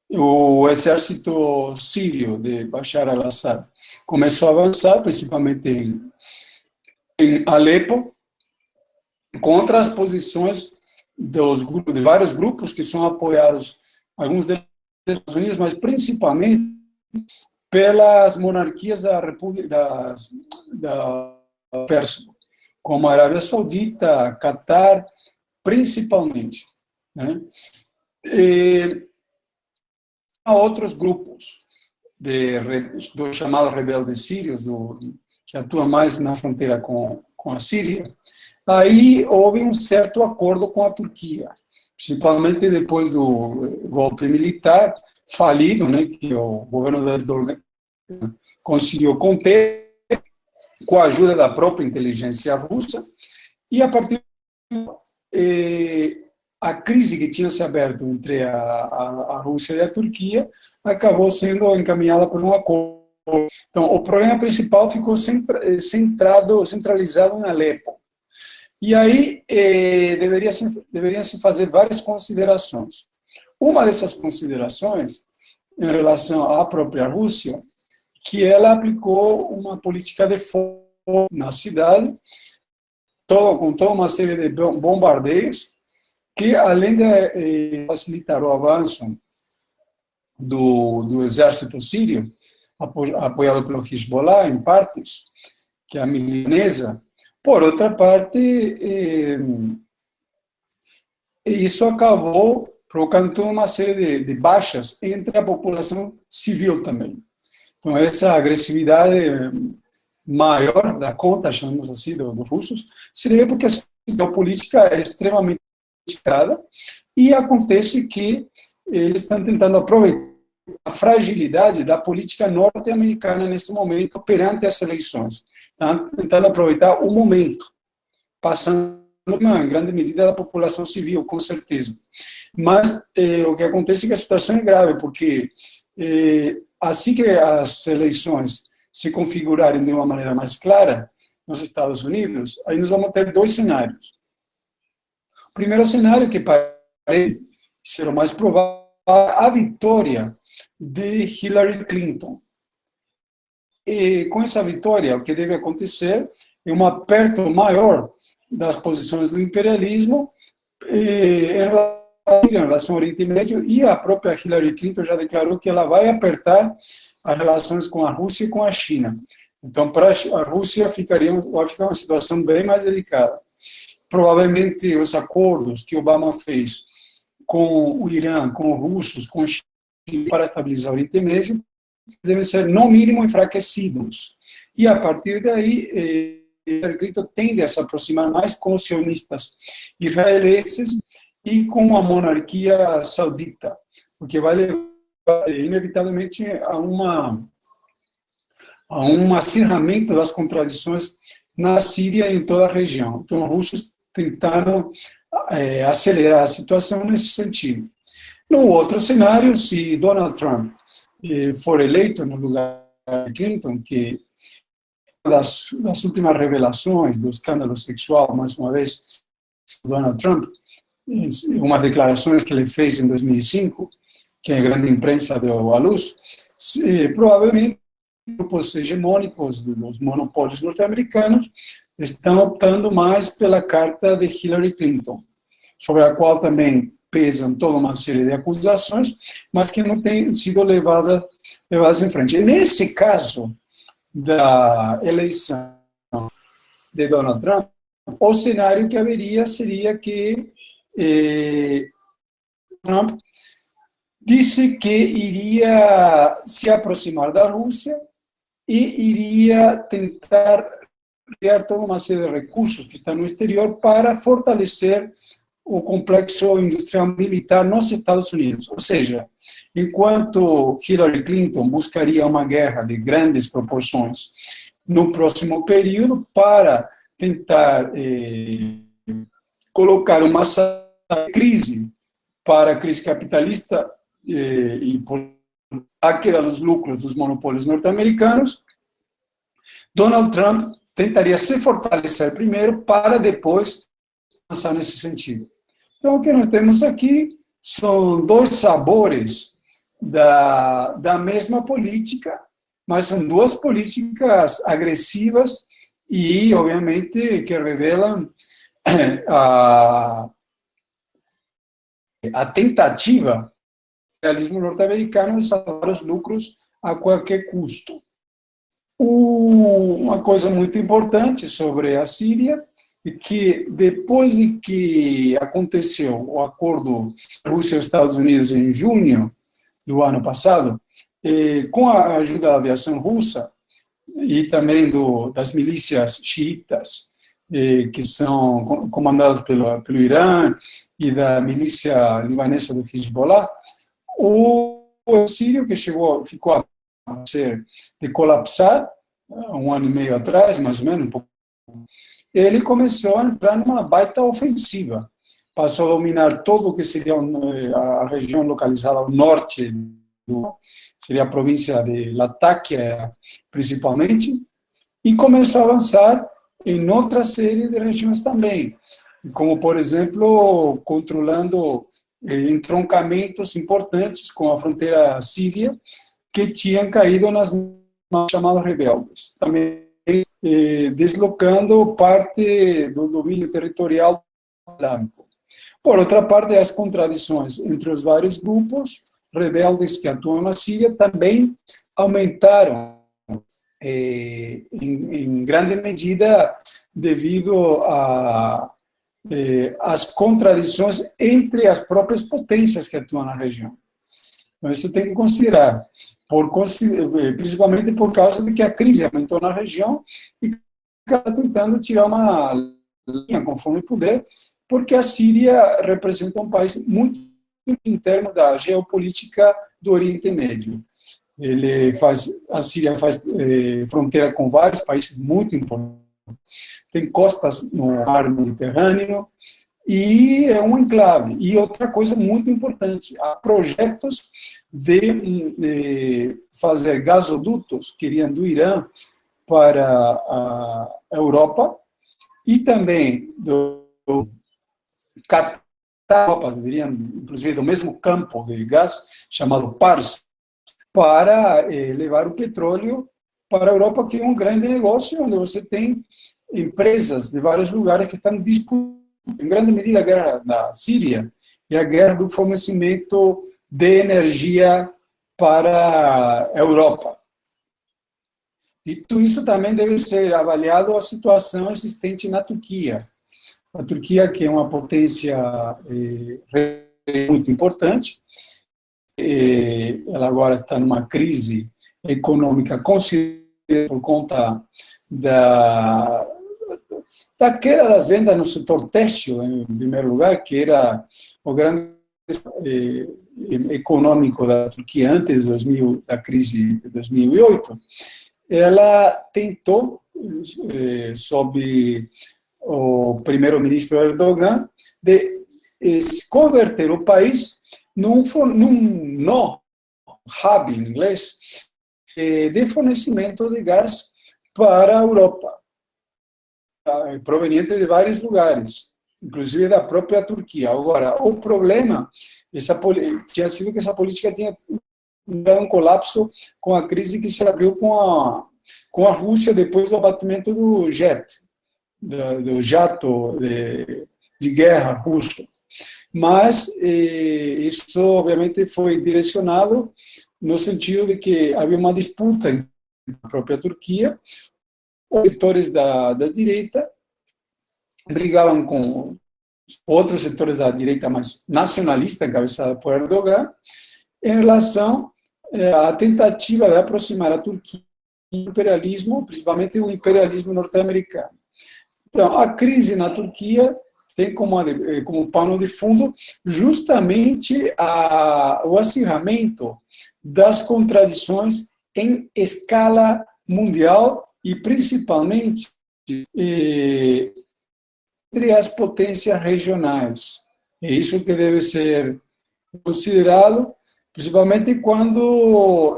O exército sírio de Bashar al-Assad começou a avançar, principalmente em Alepo, contra as posições de vários grupos que são apoiados, alguns deles pelos Estados Unidos, mas principalmente pelas monarquias da República da Pérsia, como a Arábia Saudita, Catar, principalmente, né? há outros grupos dos chamados rebeldes sírios, que atuam mais na fronteira com a Síria. Aí houve um certo acordo com a Turquia, principalmente depois do golpe militar falido, né, que o governo da Erdogan conseguiu conter com a ajuda da própria inteligência russa, e a partir a crise que tinha se aberto entre a Rússia e a Turquia acabou sendo encaminhada por um acordo. Então, o problema principal ficou centralizado em Alepo. E aí deveriam se fazer várias considerações. Uma dessas considerações, em relação à própria Rússia, que ela aplicou uma política de fogo na cidade, com toda uma série de bombardeios, que, além de facilitar o avanço do exército sírio, apoiado pelo Hezbollah, em partes, que é a milanesa, por outra parte, isso acabou provocando toda uma série de baixas entre a população civil também. Então, essa agressividade maior da conta, chamamos assim, dos russos, se deve porque a geopolítica é extremamente complicada e acontece que eles estão tentando aproveitar a fragilidade da política norte-americana nesse momento perante as eleições. Estão tentando aproveitar o momento, passando em grande medida da população civil, com certeza. Mas o que acontece é que a situação é grave, porque assim que as eleições se configurarem de uma maneira mais clara nos Estados Unidos, aí nós vamos ter dois cenários. O primeiro cenário, que parece ser o mais provável, a vitória de Hillary Clinton. E com essa vitória, o que deve acontecer é um aperto maior das posições do imperialismo em relação ao Oriente Médio, e a própria Hillary Clinton já declarou que ela vai apertar as relações com a Rússia e com a China. Então, para a Rússia, vai ficar uma situação bem mais delicada. Provavelmente, os acordos que Obama fez com o Irã, com os russos, com a China, para estabilizar o Oriente Médio, devem ser, no mínimo, enfraquecidos. E, a partir daí, Hillary Clinton tende a se aproximar mais com os sionistas israelenses e com a monarquia saudita, o que vai levar, inevitavelmente, a um acirramento das contradições na Síria e em toda a região. Então, os russos tentaram acelerar a situação nesse sentido. No outro cenário, se Donald Trump for eleito no lugar de Clinton, que das últimas revelações do escândalo sexual, mais uma vez, Donald Trump, umas declarações que ele fez em 2005, que a grande imprensa deu à luz, provavelmente grupos hegemônicos dos monopólios norte-americanos estão optando mais pela carta de Hillary Clinton, sobre a qual também pesam toda uma série de acusações, mas que não têm sido levadas em frente. E nesse caso da eleição de Donald Trump, o cenário que haveria seria que Trump disse que iria se aproximar da Rússia e iria tentar criar toda uma série de recursos que estão no exterior para fortalecer o complexo industrial militar nos Estados Unidos. Ou seja, enquanto Hillary Clinton buscaria uma guerra de grandes proporções no próximo período para tentar colocar uma crise para a crise capitalista e por a queda dos lucros dos monopólios norte-americanos, Donald Trump tentaria se fortalecer primeiro para depois avançar nesse sentido. Então, o que nós temos aqui são dois sabores da mesma política, mas são duas políticas agressivas e, obviamente, que revelam a tentativa do imperialismo norte-americano de salvar os lucros a qualquer custo. Uma coisa muito importante sobre a Síria que depois de que aconteceu o acordo Rússia e Estados Unidos em junho do ano passado, com a ajuda da aviação russa e também das milícias xiitas, que são comandadas pelo Irã, e da milícia libanesa do Hezbollah, o sírio, que ficou a ser de colapsar, um ano e meio atrás, mais ou menos, ele começou a entrar numa baita ofensiva. Passou a dominar todo o que seria a região localizada ao norte, seria a província de Latakia, principalmente, e começou a avançar em outra série de regiões também, como, por exemplo, controlando entroncamentos importantes com a fronteira síria, que tinham caído nas mãos chamados rebeldes. Também deslocando parte do domínio territorial islâmico. Por outra parte, as contradições entre os vários grupos rebeldes que atuam na Síria também aumentaram em grande medida devido às contradições entre as próprias potências que atuam na região. Então, isso tem que considerar, principalmente por causa de que a crise aumentou na região e está tentando tirar uma linha conforme puder, porque a Síria representa um país muito em termos da geopolítica do Oriente Médio. A Síria faz fronteira com vários países muito importantes, tem costas no mar Mediterrâneo e é um enclave. E outra coisa muito importante, há projetos de fazer gasodutos que iriam do Irã para a Europa e também do Catar, viriam inclusive do mesmo campo de gás chamado Pars, para levar o petróleo para a Europa, que é um grande negócio, onde você tem empresas de vários lugares que estão disputando, em grande medida, a guerra da Síria e a guerra do fornecimento de energia para a Europa. E tudo isso também deve ser avaliado a situação existente na Turquia. A Turquia, que é uma potência muito importante, ela agora está numa crise econômica considerável por conta da queda das vendas no setor têxtil, em primeiro lugar, que era o grande econômico da Turquia antes da crise de 2008. Ela tentou, sob o primeiro-ministro Erdogan, de converter o país num hub, em inglês, de fornecimento de gás para a Europa, proveniente de vários lugares, inclusive da própria Turquia. Agora, o problema tinha sido que essa política tinha um colapso com a crise que se abriu com a Rússia depois do abatimento do jato de guerra russo. Mas isso, obviamente, foi direcionado no sentido de que havia uma disputa entre a própria Turquia. Os setores da direita brigavam com outros setores da direita mais nacionalista, encabeçada por Erdogan, em relação à tentativa de aproximar a Turquia do imperialismo, principalmente o imperialismo norte-americano. Então, a crise na Turquia tem como pano de fundo justamente o acirramento das contradições em escala mundial e principalmente entre as potências regionais. É isso que deve ser considerado, principalmente quando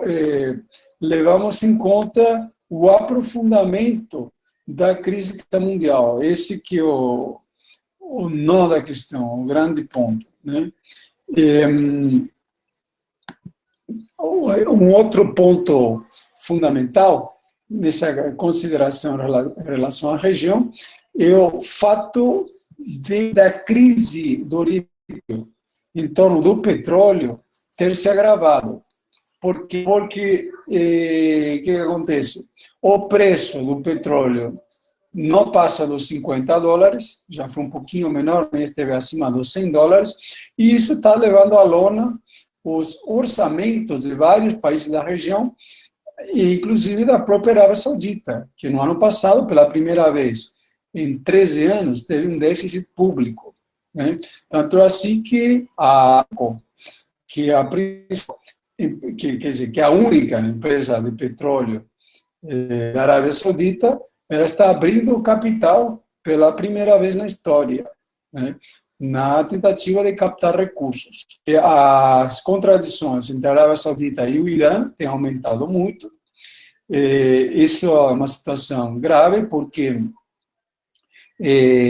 levamos em conta o aprofundamento da crise mundial. Esse que é o nó da questão, o grande ponto, né? Um outro ponto fundamental nessa consideração em relação à região é o fato da crise do Oriente em torno do petróleo ter se agravado. Porque o que acontece? O preço do petróleo não passa dos $50, já foi um pouquinho menor, mas esteve acima dos $100, e isso está levando à lona os orçamentos de vários países da região, e inclusive da própria Arábia Saudita, que no ano passado, pela primeira vez em 13 anos, teve um déficit público. Né? Tanto é assim que quer dizer, que a única empresa de petróleo da Arábia Saudita, ela está abrindo capital pela primeira vez na história, né, na tentativa de captar recursos. E as contradições entre a Arábia Saudita e o Irã têm aumentado muito. Isso é uma situação grave, porque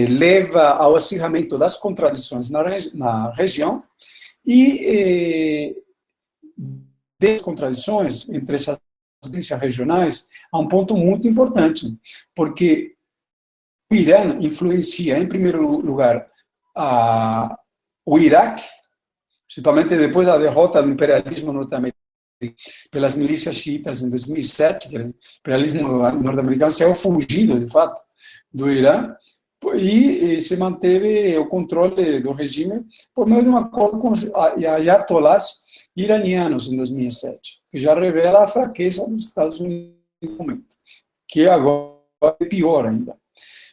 leva ao acirramento das contradições na região e das contradições entre essas potências regionais a um ponto muito importante, porque o Irã influencia, em primeiro lugar, o Iraque, principalmente depois da derrota do imperialismo norte-americano pelas milícias xiitas em 2007, que o imperialismo norte-americano saiu fugido, de fato, do Irã, e se manteve o controle do regime por meio de um acordo com os ayatollahs iranianos em 2007, que já revela a fraqueza dos Estados Unidos no momento, que agora é pior ainda.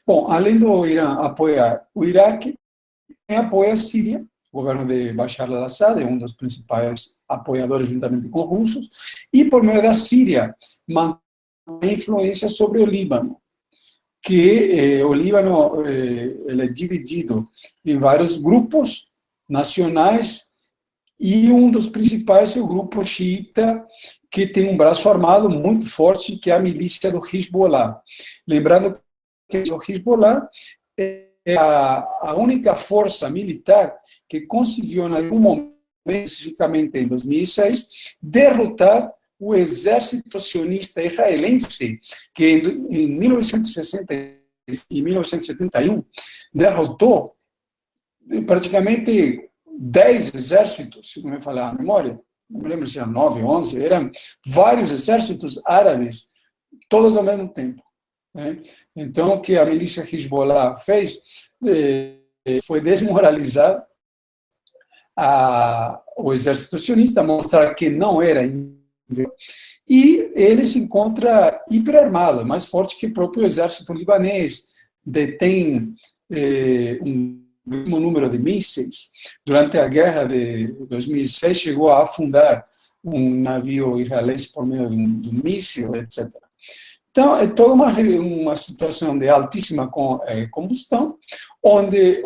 Bom, além do Irã apoiar o Iraque, apoia a Síria. O governo de Bashar al-Assad é um dos principais apoiadores, juntamente com os russos, e por meio da Síria mantém influência sobre o Líbano, que o Líbano ele é dividido em vários grupos nacionais, e um dos principais é o grupo xiita, que tem um braço armado muito forte, que é a milícia do Hezbollah. Lembrando que o Hezbollah é a única força militar que conseguiu, em algum momento, especificamente em 2006, derrotar o exército sionista israelense, que em 1960 e 1971 derrotou praticamente 10 exércitos, se não me falar a memória, não me lembro se eram 9 ou 11, eram vários exércitos árabes, todos ao mesmo tempo. Né? Então, o que a milícia Hezbollah fez foi desmoralizar o exército sionista, mostrar que não era invencível, e ele se encontra hiperarmado, mais forte que o próprio exército libanês, detém um grande número de mísseis. Durante a guerra de 2006, chegou a afundar um navio israelense por meio de um míssil, etc. Então, é toda uma situação de altíssima combustão, onde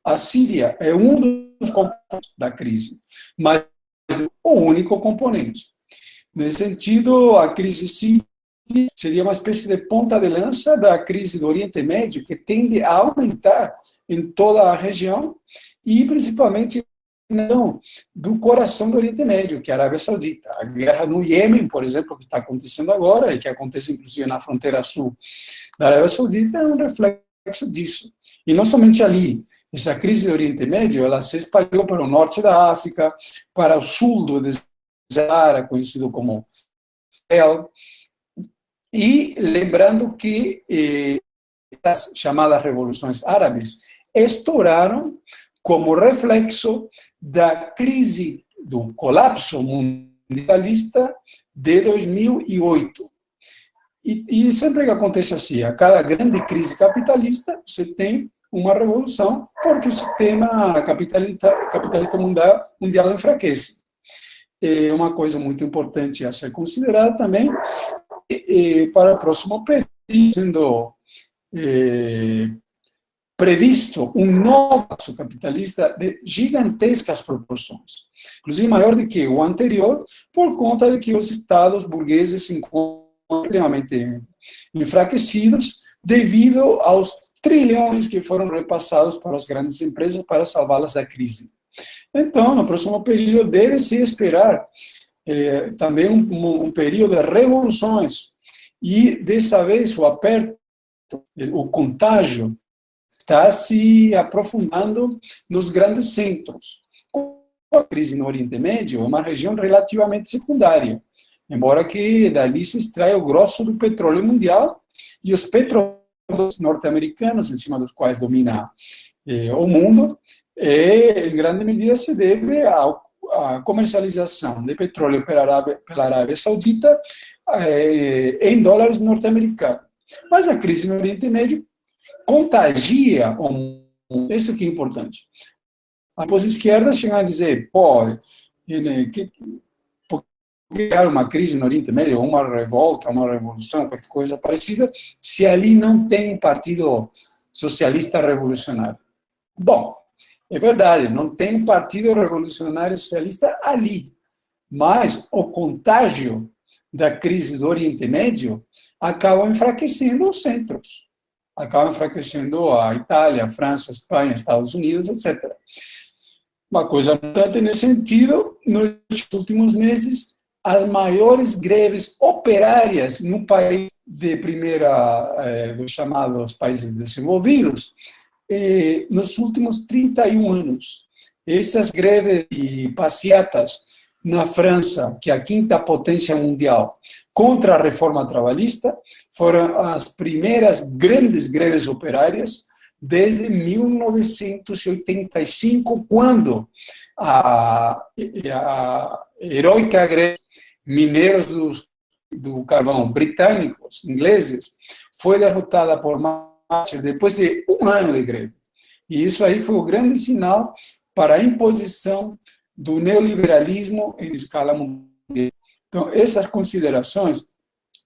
a Síria é um dos componentes da crise, mas o único componente. Nesse sentido, a crise síria seria uma espécie de ponta de lança da crise do Oriente Médio, que tende a aumentar em toda a região, e principalmente do coração do Oriente Médio, que é a Arábia Saudita. A guerra no Iêmen, por exemplo, que está acontecendo agora, e que acontece inclusive na fronteira sul da Arábia Saudita, é um reflexo disso. E não somente ali. Essa crise do Oriente Médio, ela se espalhou para o norte da África, para o sul do Saara, conhecido como Sahel. E lembrando que as chamadas revoluções árabes estouraram como reflexo da crise, do colapso mundialista de 2008. E sempre que acontece assim, a cada grande crise capitalista, você tem uma revolução, porque o sistema capitalista mundial enfraquece. É uma coisa muito importante a ser considerada também, para o próximo período, sendo previsto um novo capitalista de gigantescas proporções, inclusive maior do que o anterior, por conta de que os estados burgueses se encontram extremamente enfraquecidos devido aos trilhões que foram repassados para as grandes empresas para salvá-las da crise. Então, no próximo período, deve-se esperar também um período de revoluções, e dessa vez o aperto, o contágio, está se aprofundando nos grandes centros. A crise no Oriente Médio é uma região relativamente secundária, embora que dali se extraia o grosso do petróleo mundial, e os petroleiros dos norte-americanos, em cima dos quais domina o mundo, em grande medida se deve à comercialização de petróleo pela Arábia Saudita em dólares norte-americanos. Mas a crise no Oriente Médio contagia o mundo. Isso que é importante. As esquerdas chegam a dizer, pô, criar uma crise no Oriente Médio, uma revolta, uma revolução, qualquer coisa parecida, se ali não tem um partido socialista revolucionário. Bom, é verdade, não tem um partido revolucionário socialista ali, mas o contágio da crise do Oriente Médio acaba enfraquecendo os centros, acaba enfraquecendo a Itália, a França, a Espanha, Estados Unidos, etc. Uma coisa importante nesse sentido, nos últimos meses, as maiores greves operárias no país de primeira, dos chamados países desenvolvidos, nos últimos 31 anos. Essas greves e passeatas na França, que é a quinta potência mundial, contra a reforma trabalhista, foram as primeiras grandes greves operárias desde 1985, quando a heroica greve mineiros do carvão britânicos, ingleses, foi derrotada por Thatcher depois de um ano de greve. E isso aí foi o grande sinal para a imposição do neoliberalismo em escala mundial. Então, essas considerações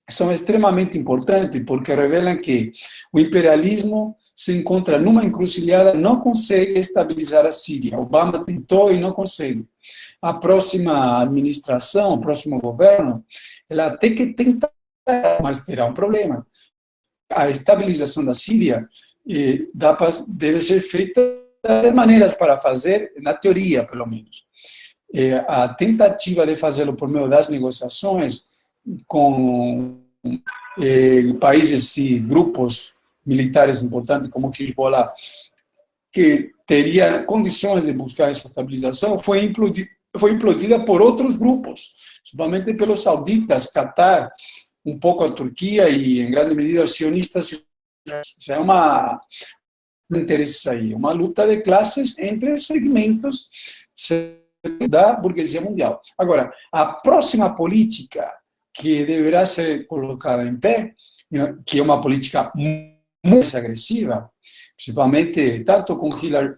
são extremamente importantes porque revelam que o imperialismo se encontra numa encruzilhada, não consegue estabilizar a Síria. Obama tentou e não consegue. A próxima administração, o próximo governo, ela tem que tentar, mas terá um problema. A estabilização da Síria deve ser feita de maneiras para fazer, na teoria, pelo menos. A tentativa de fazê-lo por meio das negociações com países e grupos militares importantes como o Hezbollah, que teria condições de buscar essa estabilização, foi implodida por outros grupos, principalmente pelos sauditas, Qatar, um pouco a Turquia e, em grande medida, os sionistas. Isso é uma interesse aí, uma luta de classes entre segmentos da burguesia mundial. Agora, a próxima política que deverá ser colocada em pé, que é uma política muito mais agressiva, principalmente com Hillary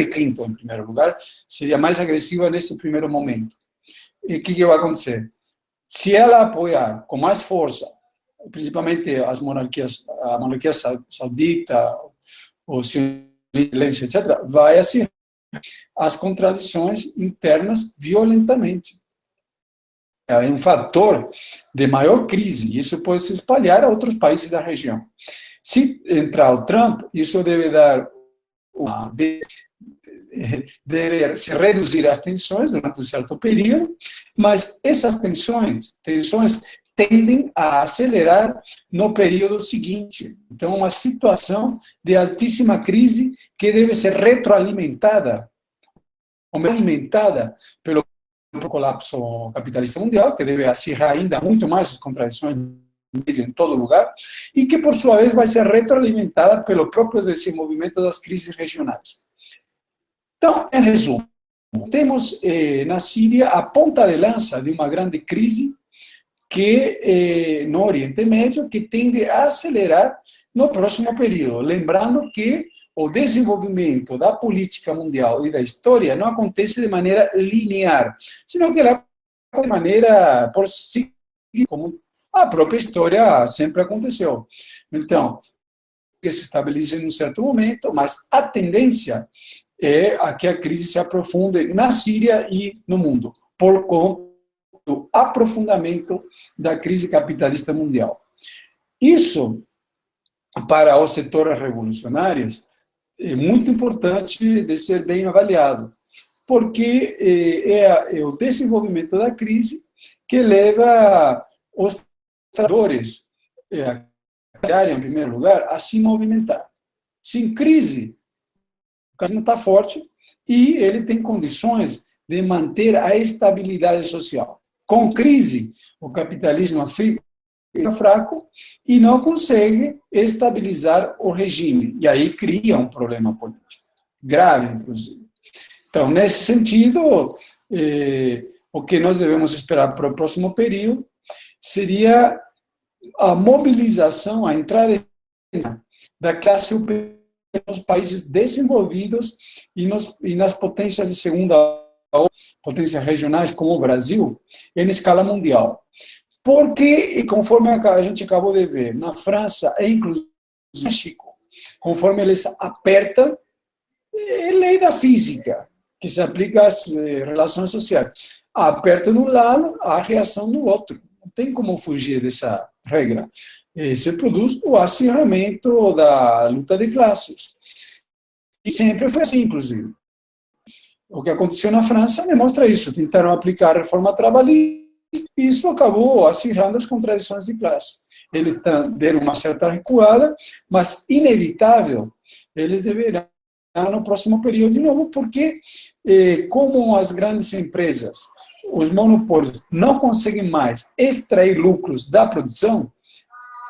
Clinton, em primeiro lugar, seria mais agressiva nesse primeiro momento. E o que vai acontecer? Se ela apoiar com mais força, principalmente as monarquias, a monarquia saudita, o sionismo, etc., vai acirrar as contradições internas violentamente. É um fator de maior crise, e isso pode se espalhar a outros países da região. Se entrar o Trump, isso deve se reduzir as tensões durante um certo período, mas essas tensões tendem a acelerar no período seguinte. Então, uma situação de altíssima crise que deve ser retroalimentada, ou alimentada pelo colapso capitalista mundial, que deve acirrar ainda muito mais as contradições em todo lugar, e que, por sua vez, vai ser retroalimentada pelo próprio desenvolvimento das crises regionais. Então, em resumo, temos na Síria a ponta de lança de uma grande crise que no Oriente Médio, que tende a acelerar no próximo período. Lembrando que o desenvolvimento da política mundial e da história não acontece de maneira linear, senão que ela de maneira por si, como a própria história sempre aconteceu. Então, que se estabilize em um certo momento, mas a tendência é a que a crise se aprofunde na Síria e no mundo, por conta do aprofundamento da crise capitalista mundial. Isso, para os setores revolucionários, é muito importante de ser bem avaliado, porque é o desenvolvimento da crise que leva os trabalhadores, em primeiro lugar, a se movimentar. Sem crise, o capitalismo está forte e ele tem condições de manter a estabilidade social. Com crise, o capitalismo fraco e não consegue estabilizar o regime. E aí cria um problema político, grave, inclusive. Então, nesse sentido, o que nós devemos esperar para o próximo período seria a mobilização, a entrada da classe operária nos países desenvolvidos e nas potências de segunda ordem, potências regionais como o Brasil, em escala mundial. Porque, conforme a gente acabou de ver, na França e inclusive no México, conforme eles apertam, é lei da física, que se aplica às relações sociais. Aperta de um lado, há reação do outro. Não tem como fugir dessa regra. Se produz o acirramento da luta de classes. E sempre foi assim, inclusive. O que aconteceu na França demonstra isso. Tentaram aplicar a reforma trabalhista e isso acabou acirrando as contradições de classe. Eles deram uma certa recuada, mas inevitável, eles deverão no próximo período de novo, porque como as grandes empresas, os monopólios, não conseguem mais extrair lucros da produção,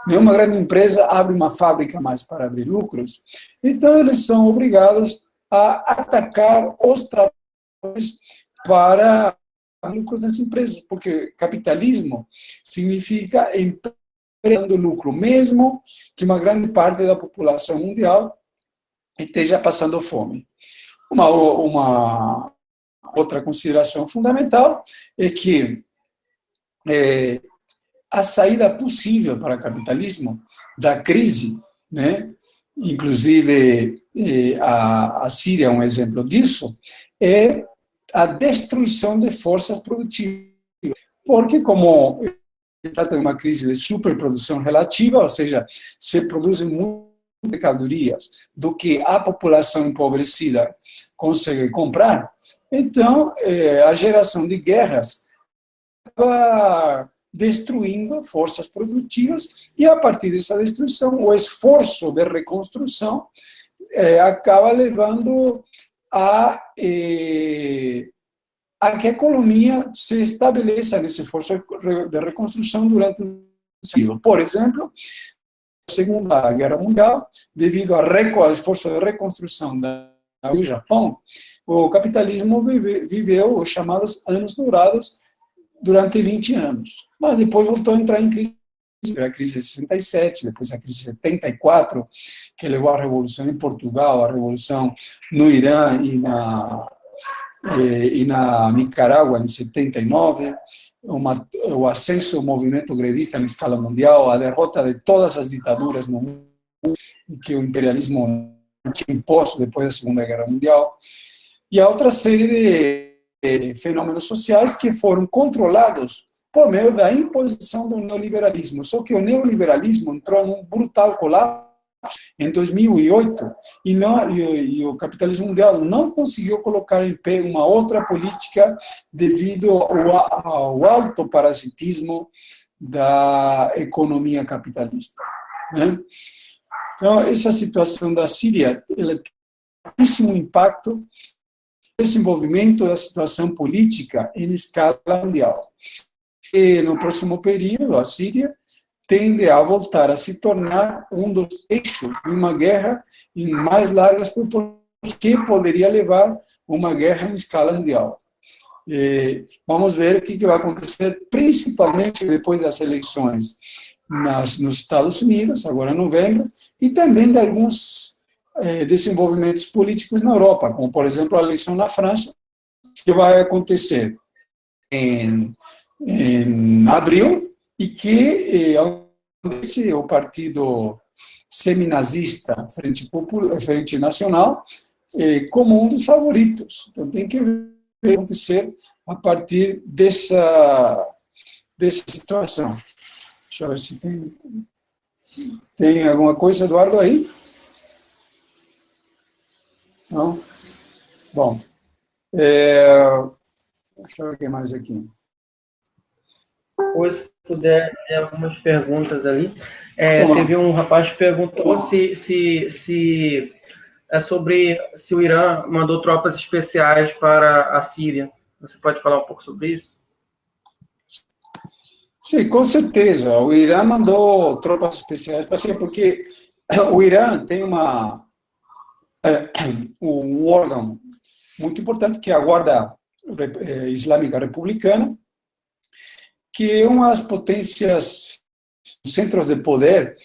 nenhuma grande empresa abre uma fábrica mais para abrir lucros, então eles são obrigados a atacar os trabalhadores para lucros das empresas, porque capitalismo significa empregando lucro, mesmo que uma grande parte da população mundial esteja passando fome. Uma outra consideração fundamental é que a saída possível para o capitalismo da crise, né, inclusive a Síria é um exemplo disso, é a destruição de forças produtivas. Porque, como está tendo uma crise de superprodução relativa, ou seja, se produzem muitas mercadorias do que a população empobrecida consegue comprar, então a geração de guerras acaba destruindo forças produtivas e, a partir dessa destruição, o esforço de reconstrução acaba levando a que a economia se estabeleça nesse esforço de reconstrução durante o século. Por exemplo, na Segunda Guerra Mundial, devido ao esforço de reconstrução do Japão, o capitalismo viveu os chamados anos dourados durante 20 anos. Mas depois voltou a entrar em crise. A crise de 67, depois a crise de 74, que levou à revolução em Portugal, a revolução no Irã e na Nicarágua, em 79, o ascenso do movimento grevista na escala mundial, a derrota de todas as ditaduras no mundo que o imperialismo tinha imposto depois da Segunda Guerra Mundial, e a outra série de fenômenos sociais que foram controlados por meio da imposição do neoliberalismo. Só que o neoliberalismo entrou num brutal colapso em 2008 e o capitalismo mundial não conseguiu colocar em pé uma outra política devido ao alto parasitismo da economia capitalista, né? Então, essa situação da Síria ela tem altíssimo impacto no desenvolvimento da situação política em escala mundial. E no próximo período, a Síria tende a voltar a se tornar um dos eixos de uma guerra em mais largas proporções que poderia levar a uma guerra em escala mundial. Vamos ver o que vai acontecer, principalmente depois das eleições nos Estados Unidos, agora em novembro, e também de alguns desenvolvimentos políticos na Europa, como, por exemplo, a eleição na França, que vai acontecer em abril, e que o partido seminazista Frente Nacional como um dos favoritos. Então tem que ver o que vai acontecer a partir dessa situação. Deixa eu ver se tem alguma coisa, Eduardo, aí? Não? Bom. Deixa eu ver o que mais aqui. Depois, se puder, ter algumas perguntas ali. Teve um rapaz que perguntou se é sobre se o Irã mandou tropas especiais para a Síria. Você pode falar um pouco sobre isso? Sim, com certeza. O Irã mandou tropas especiais para Síria, porque o Irã tem um órgão muito importante, que é a Guarda Islâmica Republicana, que é uma das potências, centros de poder,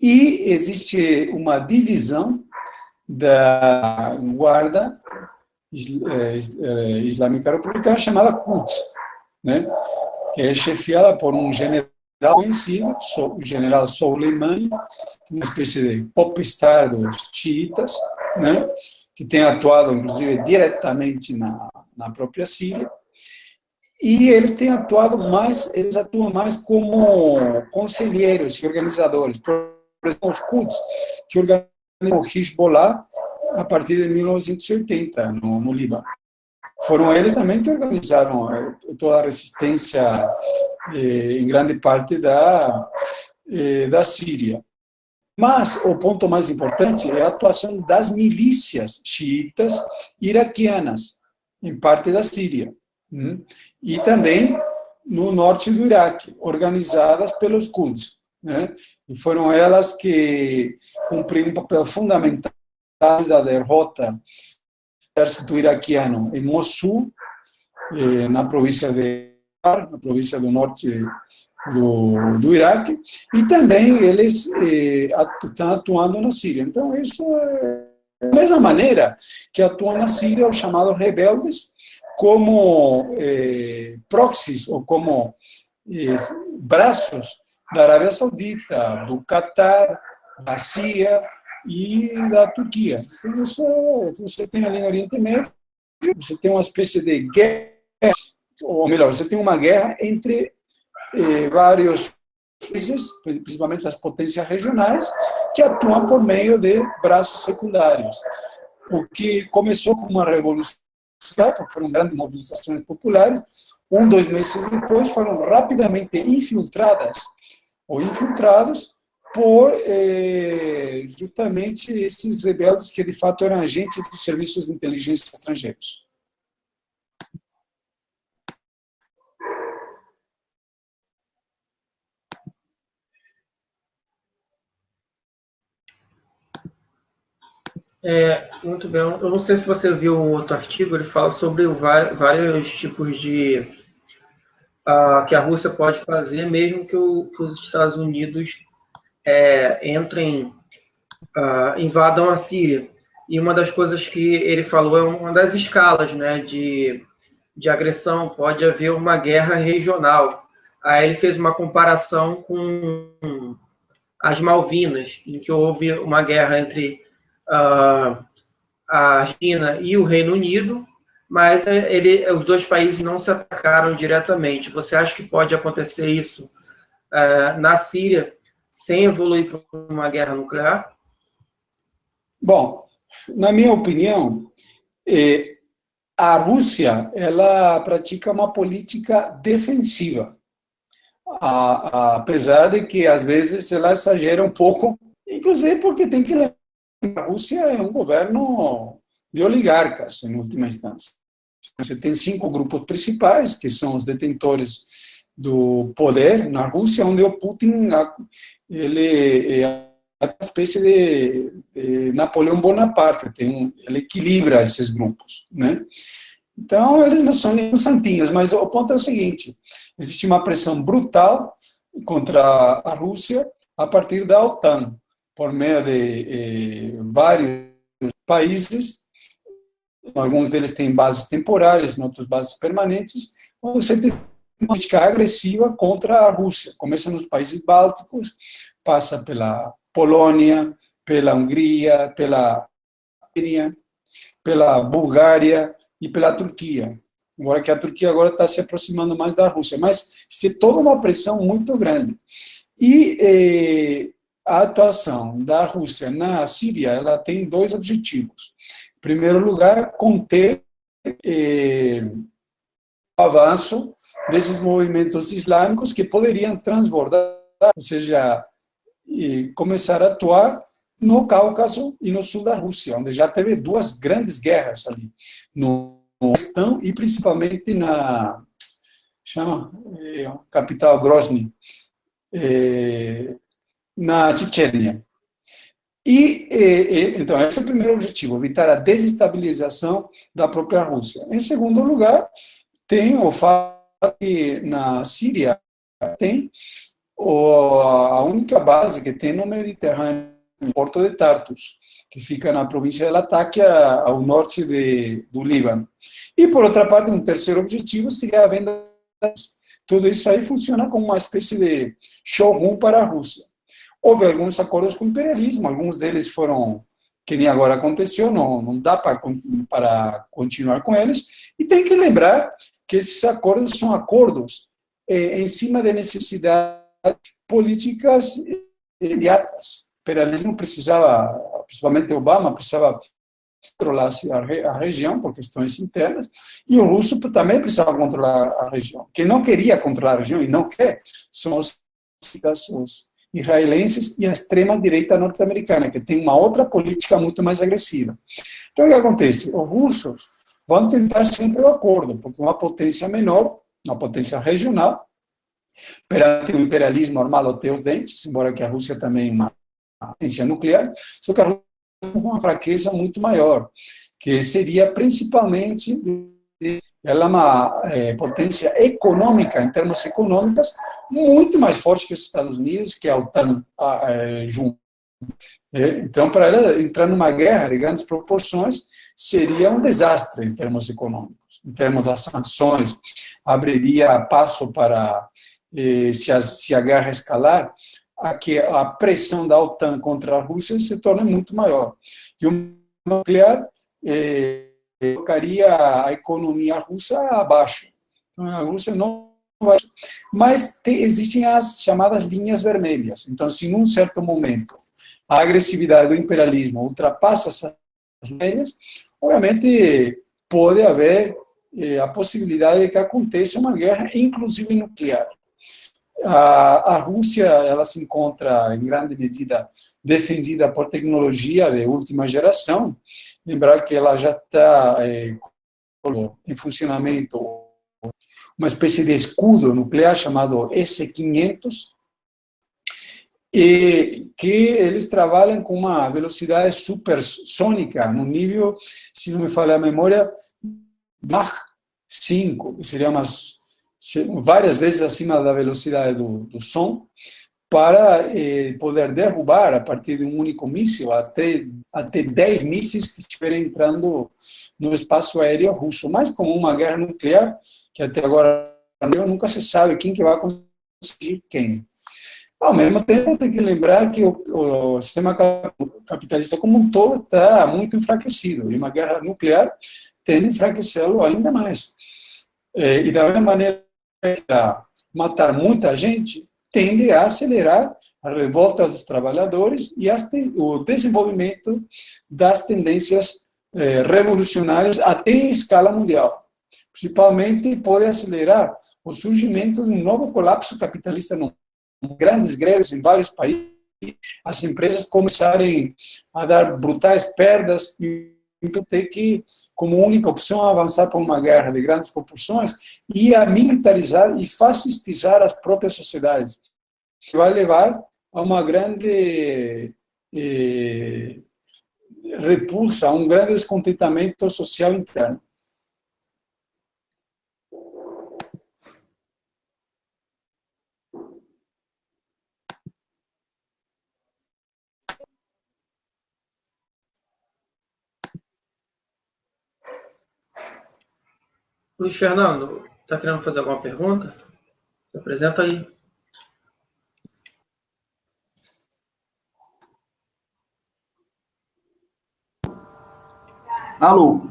e existe uma divisão da Guarda Islâmica Republicana chamada Quds, né? Que é chefiada por um general conhecido, o general Soleimani, uma espécie de popstar dos xiitas, né? Que tem atuado, inclusive, diretamente na própria Síria. E eles têm atuado mais, eles atuam mais como conselheiros e organizadores. Por exemplo, os Quds, que organizam o Hezbollah a partir de 1980, no Líbano. Foram eles também que organizaram toda a resistência, em grande parte, da Síria. Mas o ponto mais importante é a atuação das milícias xiitas iraquianas, em parte da Síria. E também no norte do Iraque, organizadas pelos Quds, né? E foram elas que cumpriram um papel fundamental da derrota do exército iraquiano em Mossul, na província do norte do Iraque, e também eles estão atuando na Síria. Então, isso é da mesma maneira que atuam na Síria os chamados rebeldes, como proxies, ou como braços da Arábia Saudita, do Catar, da CIA e da Turquia. Então, isso você tem ali no Oriente Médio, você tem uma espécie de guerra, ou melhor, você tem uma guerra entre vários países, principalmente as potências regionais, que atuam por meio de braços secundários. O que começou com uma revolução, porque foram grandes mobilizações populares, 2 meses depois foram rapidamente infiltrados por justamente esses rebeldes que de fato eram agentes dos serviços de inteligência estrangeiros. Muito bem. Eu não sei se você viu um outro artigo, ele fala sobre vários tipos de que a Rússia pode fazer, mesmo que os Estados Unidos entrem, invadam a Síria. E uma das coisas que ele falou é uma das escalas, né, de agressão, pode haver uma guerra regional. Aí ele fez uma comparação com as Malvinas, em que houve uma guerra entre a China e o Reino Unido, mas os dois países não se atacaram diretamente. Você acha que pode acontecer isso na Síria sem evoluir para uma guerra nuclear? Bom, na minha opinião, a Rússia ela pratica uma política defensiva, apesar de que às vezes ela exagera um pouco, inclusive porque tem que lembrar que a Rússia é um governo de oligarcas, em última instância. Você tem 5 grupos principais, que são os detentores do poder na Rússia, onde o Putin ele é uma espécie de Napoleão Bonaparte, ele equilibra esses grupos, né? Então, eles não são nem santinhos, mas o ponto é o seguinte: existe uma pressão brutal contra a Rússia a partir da OTAN, por meio de vários países. Alguns deles têm bases temporárias, outros bases permanentes. Você tem uma política agressiva contra a Rússia. Começa nos países bálticos, passa pela Polônia, pela Hungria, pela Romênia, pela Bulgária e pela Turquia. Agora que a Turquia agora está se aproximando mais da Rússia, mas se toda uma pressão muito grande. E a atuação da Rússia na Síria, ela tem 2 objetivos. Em primeiro lugar, conter o avanço desses movimentos islâmicos que poderiam transbordar, ou seja, começar a atuar no Cáucaso e no sul da Rússia, onde já teve 2 grandes guerras ali, no Afeganistão e principalmente chama, capital Grozny, na Chechênia. Então, esse é o primeiro objetivo, evitar a desestabilização da própria Rússia. Em segundo lugar, tem o fato que na Síria tem a única base que tem no Mediterrâneo, o Porto de Tartus, que fica na província de Latáquia, ao norte do Líbano. E, por outra parte, um terceiro objetivo seria a venda. Tudo isso aí funciona como uma espécie de showroom para a Rússia. Houve alguns acordos com o imperialismo, alguns deles foram, que nem agora aconteceu, não dá para continuar com eles, e tem que lembrar que esses acordos são acordos em cima de necessidades políticas imediatas. O imperialismo precisava, principalmente Obama, precisava controlar a região por questões internas, e o russo também precisava controlar a região. Quem não queria controlar a região e não quer são os israelenses e a extrema-direita norte-americana, que tem uma outra política muito mais agressiva. Então, o que acontece? Os russos vão tentar sempre o acordo, porque uma potência menor, uma potência regional, perante o imperialismo armado até os dentes, embora que a Rússia também é uma potência nuclear, só que a Rússia tem uma fraqueza muito maior, que seria principalmente, ela é uma potência econômica, em termos econômicos, muito mais forte que os Estados Unidos, que a OTAN junto. Então, para ela entrar numa guerra de grandes proporções, seria um desastre em termos econômicos. Em termos das sanções, abriria passo para, se a guerra escalar, a pressão da OTAN contra a Rússia se torna muito maior. E o nuclear colocaria a economia russa abaixo. Então, a Rússia não vai. Mas existem as chamadas linhas vermelhas. Então, se em um certo momento a agressividade do imperialismo ultrapassa essas linhas, obviamente pode haver a possibilidade de que aconteça uma guerra, inclusive nuclear. A Rússia, ela se encontra em grande medida defendida por tecnologia de última geração. Lembrar que ela já está em funcionamento uma espécie de escudo nuclear chamado S-500, e que eles trabalham com uma velocidade supersônica, no nível, se não me falha a memória, Mach 5, que seria várias vezes acima da velocidade do som, para poder derrubar, a partir de um único míssil, até 10 mísseis que estiverem entrando no espaço aéreo russo. Mas como uma guerra nuclear, que até agora nunca se sabe quem que vai conseguir quem. Ao mesmo tempo, tem que lembrar que o sistema capitalista como um todo está muito enfraquecido, e uma guerra nuclear tende a enfraquecê-lo ainda mais. E da mesma maneira, matar muita gente tende a acelerar a revolta dos trabalhadores e o desenvolvimento das tendências revolucionárias até em escala mundial. Principalmente, pode acelerar o surgimento de um novo colapso capitalista no grandes greves em vários países, as empresas começarem a dar brutais perdas e ter que, como única opção, avançar para uma guerra de grandes proporções e a militarizar e fascistizar as próprias sociedades, que vai levar a uma grande repulsa, a um grande descontentamento social interno. Luiz Fernando, está querendo fazer alguma pergunta? Se apresenta aí. Alô?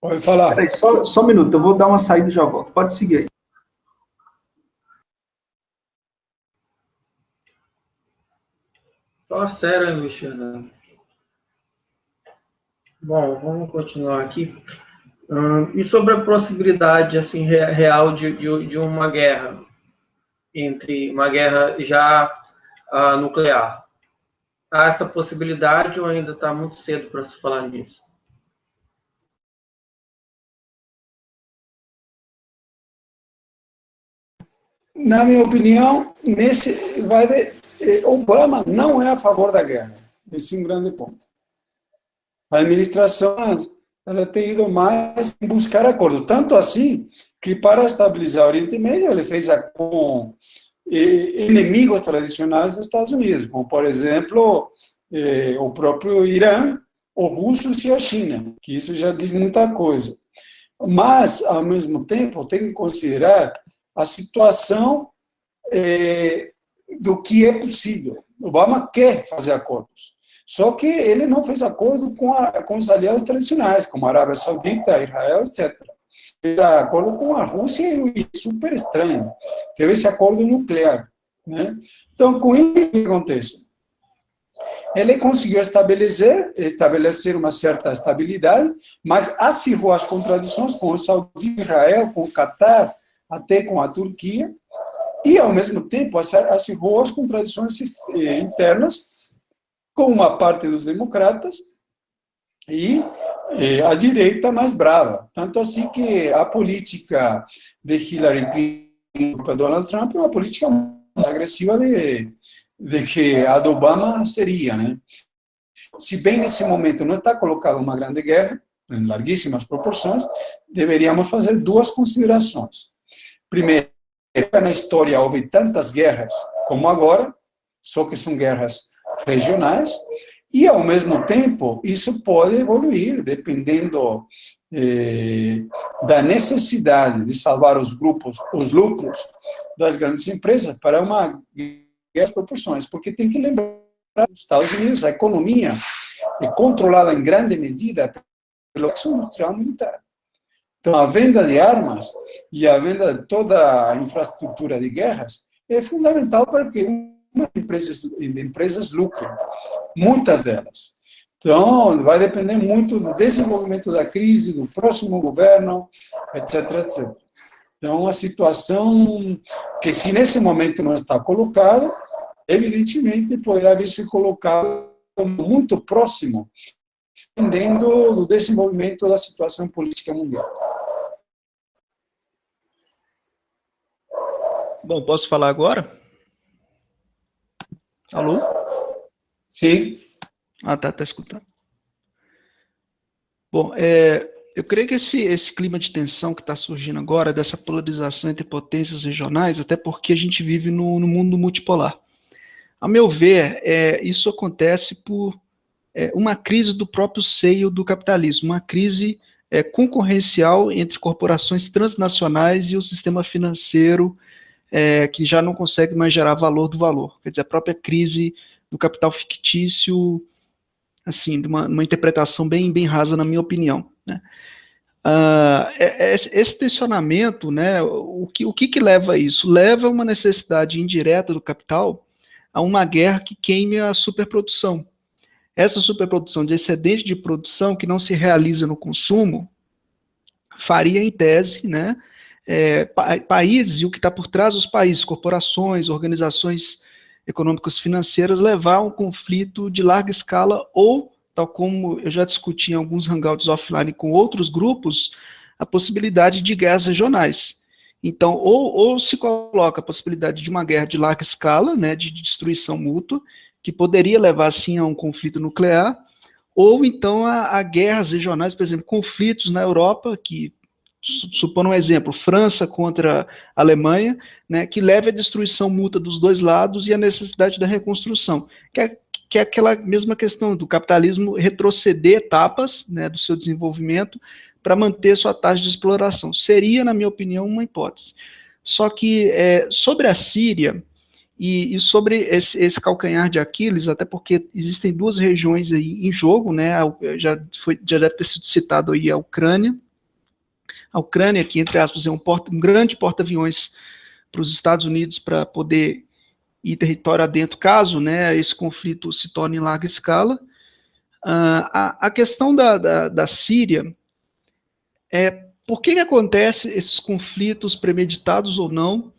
Pode falar. Peraí, só um minuto, eu vou dar uma saída e já volto. Pode seguir aí. Fala sério, Luiz Fernando. Bom, vamos continuar aqui. E sobre a possibilidade assim, real de uma guerra, entre uma guerra já nuclear? Há essa possibilidade ou ainda está muito cedo para se falar nisso? na minha opinião, Obama não é a favor da guerra. Esse é um grande ponto. A administração ela tem ido mais em buscar acordos. Tanto assim que, para estabilizar o Oriente Médio, ele fez com inimigos tradicionais dos Estados Unidos, como, por exemplo, o próprio Irã, os russos e a China, que isso já diz muita coisa. Mas, ao mesmo tempo, tem que considerar a situação do que é possível. Obama quer fazer acordos, só que ele não fez acordo com os aliados tradicionais, como a Arábia Saudita, Israel, etc. Fez acordo com a Rússia e super estranho. Teve esse acordo nuclear, né? Então, com isso, o que acontece? Ele conseguiu estabelecer uma certa estabilidade, mas acirrou as contradições com o Saudi, Israel, com o Catar, até com a Turquia, e, ao mesmo tempo, acirrou as contradições internas com uma parte dos democratas e a direita mais brava. Tanto assim que a política de Hillary Clinton para Donald Trump é uma política mais agressiva de que a do Obama seria, né? Se bem nesse momento não está colocada uma grande guerra, em larguíssimas proporções, deveríamos fazer duas considerações. Primeiro, na história houve tantas guerras como agora, só que são guerras regionais, e, ao mesmo tempo, isso pode evoluir, dependendo da necessidade de salvar os lucros das grandes empresas para uma guerra de proporções, porque tem que lembrar que os Estados Unidos, a economia é controlada em grande medida pelo que industrial militar. Então, a venda de armas e a venda de toda a infraestrutura de guerras é fundamental para que empresas lucrem, muitas delas. Então, vai depender muito do desenvolvimento da crise, do próximo governo, etc, etc. Então, a situação que, se nesse momento não está colocada, evidentemente poderá vir se colocada muito próximo, dependendo do desenvolvimento da situação política mundial. Bom, posso falar agora? Alô? Sim. Ah, tá escutando. Bom, eu creio que esse clima de tensão que está surgindo agora, dessa polarização entre potências regionais, até porque a gente vive no mundo multipolar. A meu ver, isso acontece por uma crise do próprio seio do capitalismo, uma crise concorrencial entre corporações transnacionais e o sistema financeiro que já não consegue mais gerar valor do valor. Quer dizer, a própria crise do capital fictício, assim, de uma interpretação bem rasa, na minha opinião, né? Esse tensionamento, né, o que leva a isso? Leva a uma necessidade indireta do capital a uma guerra que queime a superprodução. Essa superprodução de excedente de produção que não se realiza no consumo faria, em tese, né, países, e o que está por trás dos países, corporações, organizações econômicas financeiras, levar a um conflito de larga escala ou, tal como eu já discuti em alguns hangouts offline com outros grupos, a possibilidade de guerras regionais. Então, ou se coloca a possibilidade de uma guerra de larga escala, né, de destruição mútua, que poderia levar, sim, a um conflito nuclear, ou então a guerras regionais, por exemplo, conflitos na Europa, que, supondo um exemplo, França contra a Alemanha, né, que leva à destruição mútua dos dois lados e a necessidade da reconstrução, que é aquela mesma questão do capitalismo retroceder etapas, né, do seu desenvolvimento para manter sua taxa de exploração. Seria, na minha opinião, uma hipótese. Só que sobre a Síria e sobre esse calcanhar de Aquiles, até porque existem duas regiões aí em jogo, né, já deve ter sido citado aí a Ucrânia. A Ucrânia, que, entre aspas, é um grande porta-aviões para os Estados Unidos para poder ir território adentro, caso, né, esse conflito se torne em larga escala. A questão da Síria por que acontece esses conflitos, premeditados ou não,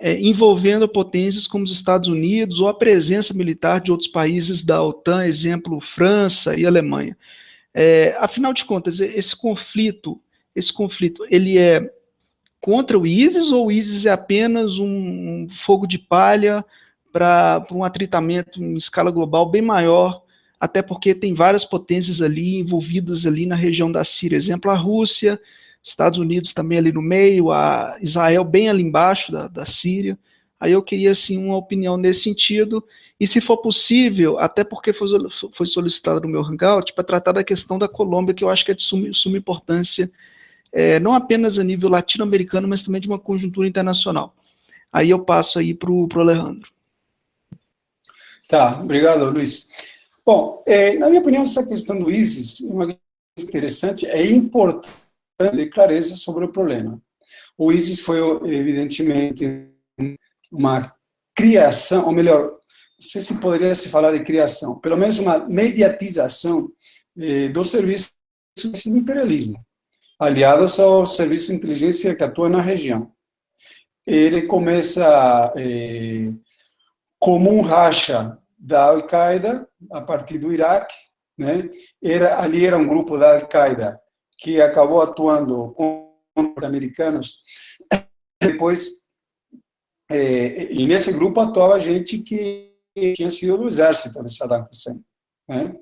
envolvendo potências como os Estados Unidos ou a presença militar de outros países da OTAN, exemplo, França e Alemanha. Afinal de contas, esse conflito ele é contra o ISIS, ou o ISIS é apenas um fogo de palha para um atritamento em escala global bem maior, até porque tem várias potências ali envolvidas ali na região da Síria, exemplo, a Rússia, Estados Unidos também ali no meio, a Israel bem ali embaixo da Síria. Aí eu queria, assim, uma opinião nesse sentido, e se for possível, até porque foi solicitado no meu Hangout, para tratar da questão da Colômbia, que eu acho que é de suma importância, não apenas a nível latino-americano, mas também de uma conjuntura internacional. Aí eu passo aí para o Alejandro. Tá, obrigado, Luiz. Bom, na minha opinião, essa questão do ISIS é uma questão interessante, é importante ter clareza sobre o problema. O ISIS foi, evidentemente, uma criação, ou melhor, não sei se poderia se falar de criação, pelo menos uma mediatização do serviço do imperialismo, aliados ao serviço de inteligência que atua na região. Ele começa como um racha da Al-Qaeda a partir do Iraque, né? Ali era um grupo da Al-Qaeda que acabou atuando com os americanos. Depois, e nesse grupo atuava gente que tinha sido do exército de Saddam Hussein, né?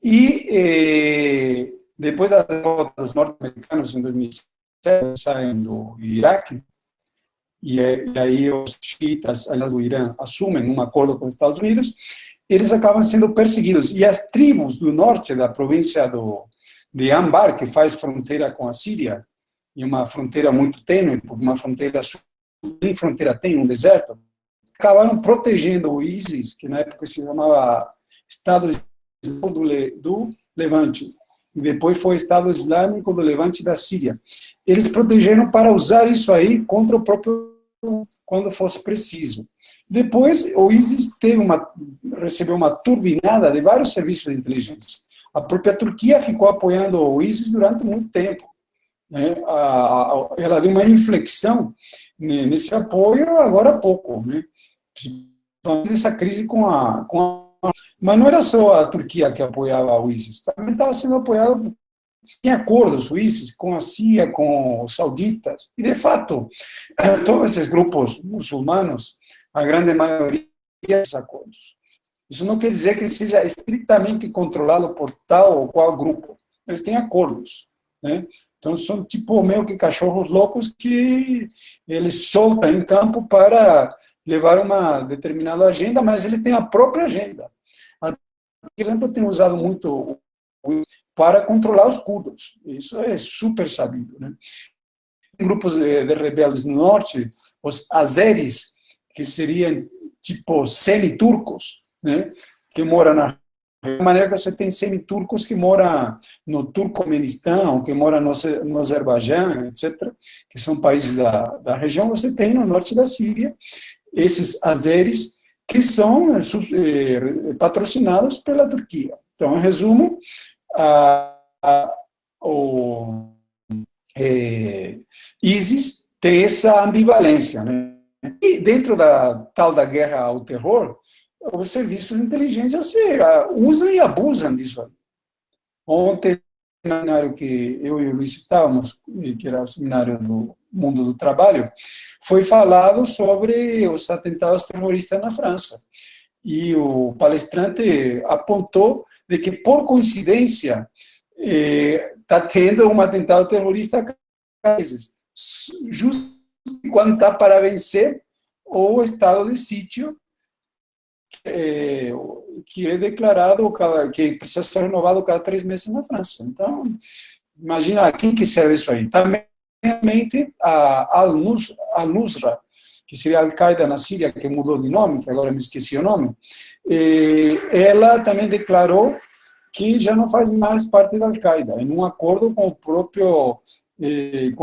E depois da derrota dos norte-americanos em 2007, saem do Iraque, e aí os xiitas do Irã assumem um acordo com os Estados Unidos, eles acabam sendo perseguidos. E as tribos do norte da província de Anbar, que faz fronteira com a Síria, e uma fronteira muito tênue, uma fronteira nem fronteira tem, um deserto, acabaram protegendo o ISIS, que na época se chamava Estado do Levante, e depois foi Estado Islâmico do Levante da Síria. Eles protegeram para usar isso aí contra o próprio, quando fosse preciso. Depois, o ISIS recebeu uma turbinada de vários serviços de inteligência. A própria Turquia ficou apoiando o ISIS durante muito tempo, né? Ela deu uma inflexão nesse apoio agora há pouco, né? Essa crise mas não era só a Turquia que apoiava o ISIS, também estava sendo apoiado em acordos o ISIS com a CIA, com os sauditas, e de fato, todos esses grupos muçulmanos, a grande maioria desses acordos. Isso não quer dizer que seja estritamente controlado por tal ou qual grupo, eles têm acordos, né? Então, são tipo meio que cachorros loucos que eles soltam em campo para levar uma determinada agenda, mas ele tem a própria agenda. Por exemplo, tem usado muito para controlar os curdos. Isso é super sabido, né? Grupos de rebeldes no norte, os azeris, que seriam tipo semi-turcos, né? Que moram na maneira que você tem semi-turcos que moram no Turcomenistão, que moram no Azerbaijão, etc., que são países da região, você tem no norte da Síria esses azeris que são patrocinados pela Turquia. Então, em resumo, o ISIS tem essa ambivalência, né? E dentro da guerra ao terror, os serviços de inteligência usam e abusam disso. Ontem, no seminário que eu e o Luiz estávamos, que era o seminário do Mundo do Trabalho, foi falado sobre os atentados terroristas na França. E o palestrante apontou de que, por coincidência, está tendo um atentado terrorista a vezes, justo quando está para vencer o estado de sítio, que é declarado, que precisa ser renovado cada 3 meses na França. Então, imagina a quem que serve isso aí. Também, a Al-Nusra, que seria a Al-Qaeda na Síria, que mudou de nome, que agora me esqueci o nome, ela também declarou que já não faz mais parte da Al-Qaeda, em um acordo com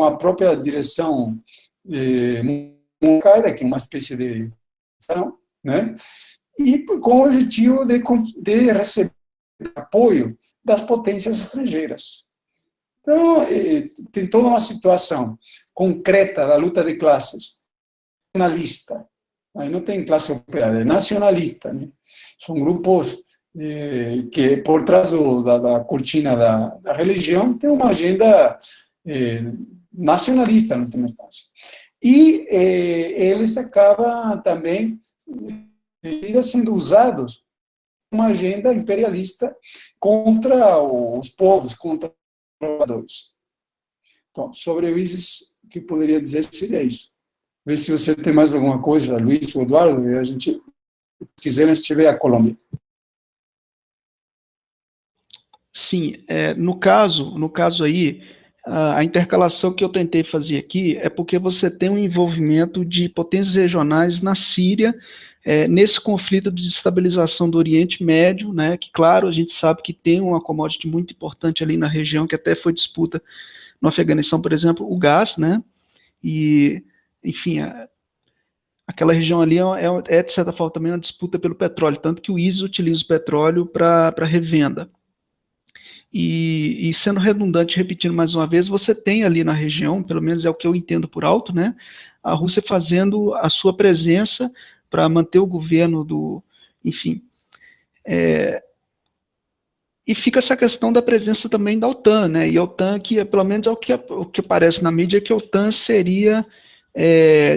a própria direção da Al-Qaeda, que é uma espécie de, né? E com o objetivo de receber apoio das potências estrangeiras. Então, tem toda uma situação concreta da luta de classes, nacionalista. Aí não tem classe operária, é nacionalista, né? São grupos que, por trás da cortina da religião, tem uma agenda nacionalista, na última instância. E eles acabam também sendo usados uma agenda imperialista contra os povos, contra os trabalhadores. Então, sobre o ISIS, o que eu poderia dizer seria isso. Ver se você tem mais alguma coisa, Luiz ou Eduardo, e a gente, quiser, a gente vê a Colômbia. Sim, no caso aí, a intercalação que eu tentei fazer aqui é porque você tem um envolvimento de potências regionais na Síria, nesse conflito de destabilização do Oriente Médio, né, que, claro, a gente sabe que tem uma commodity muito importante ali na região, que até foi disputa no Afeganistão, por exemplo, o gás, né, e, enfim, aquela região ali de certa forma, também uma disputa pelo petróleo, tanto que o ISIS utiliza o petróleo para revenda. E sendo redundante, repetindo mais uma vez, você tem ali na região, pelo menos é o que eu entendo por alto, né, a Rússia fazendo a sua presença para manter o governo enfim. E fica essa questão da presença também da OTAN, né, e a OTAN, que pelo menos é o que aparece na mídia, que a OTAN seria,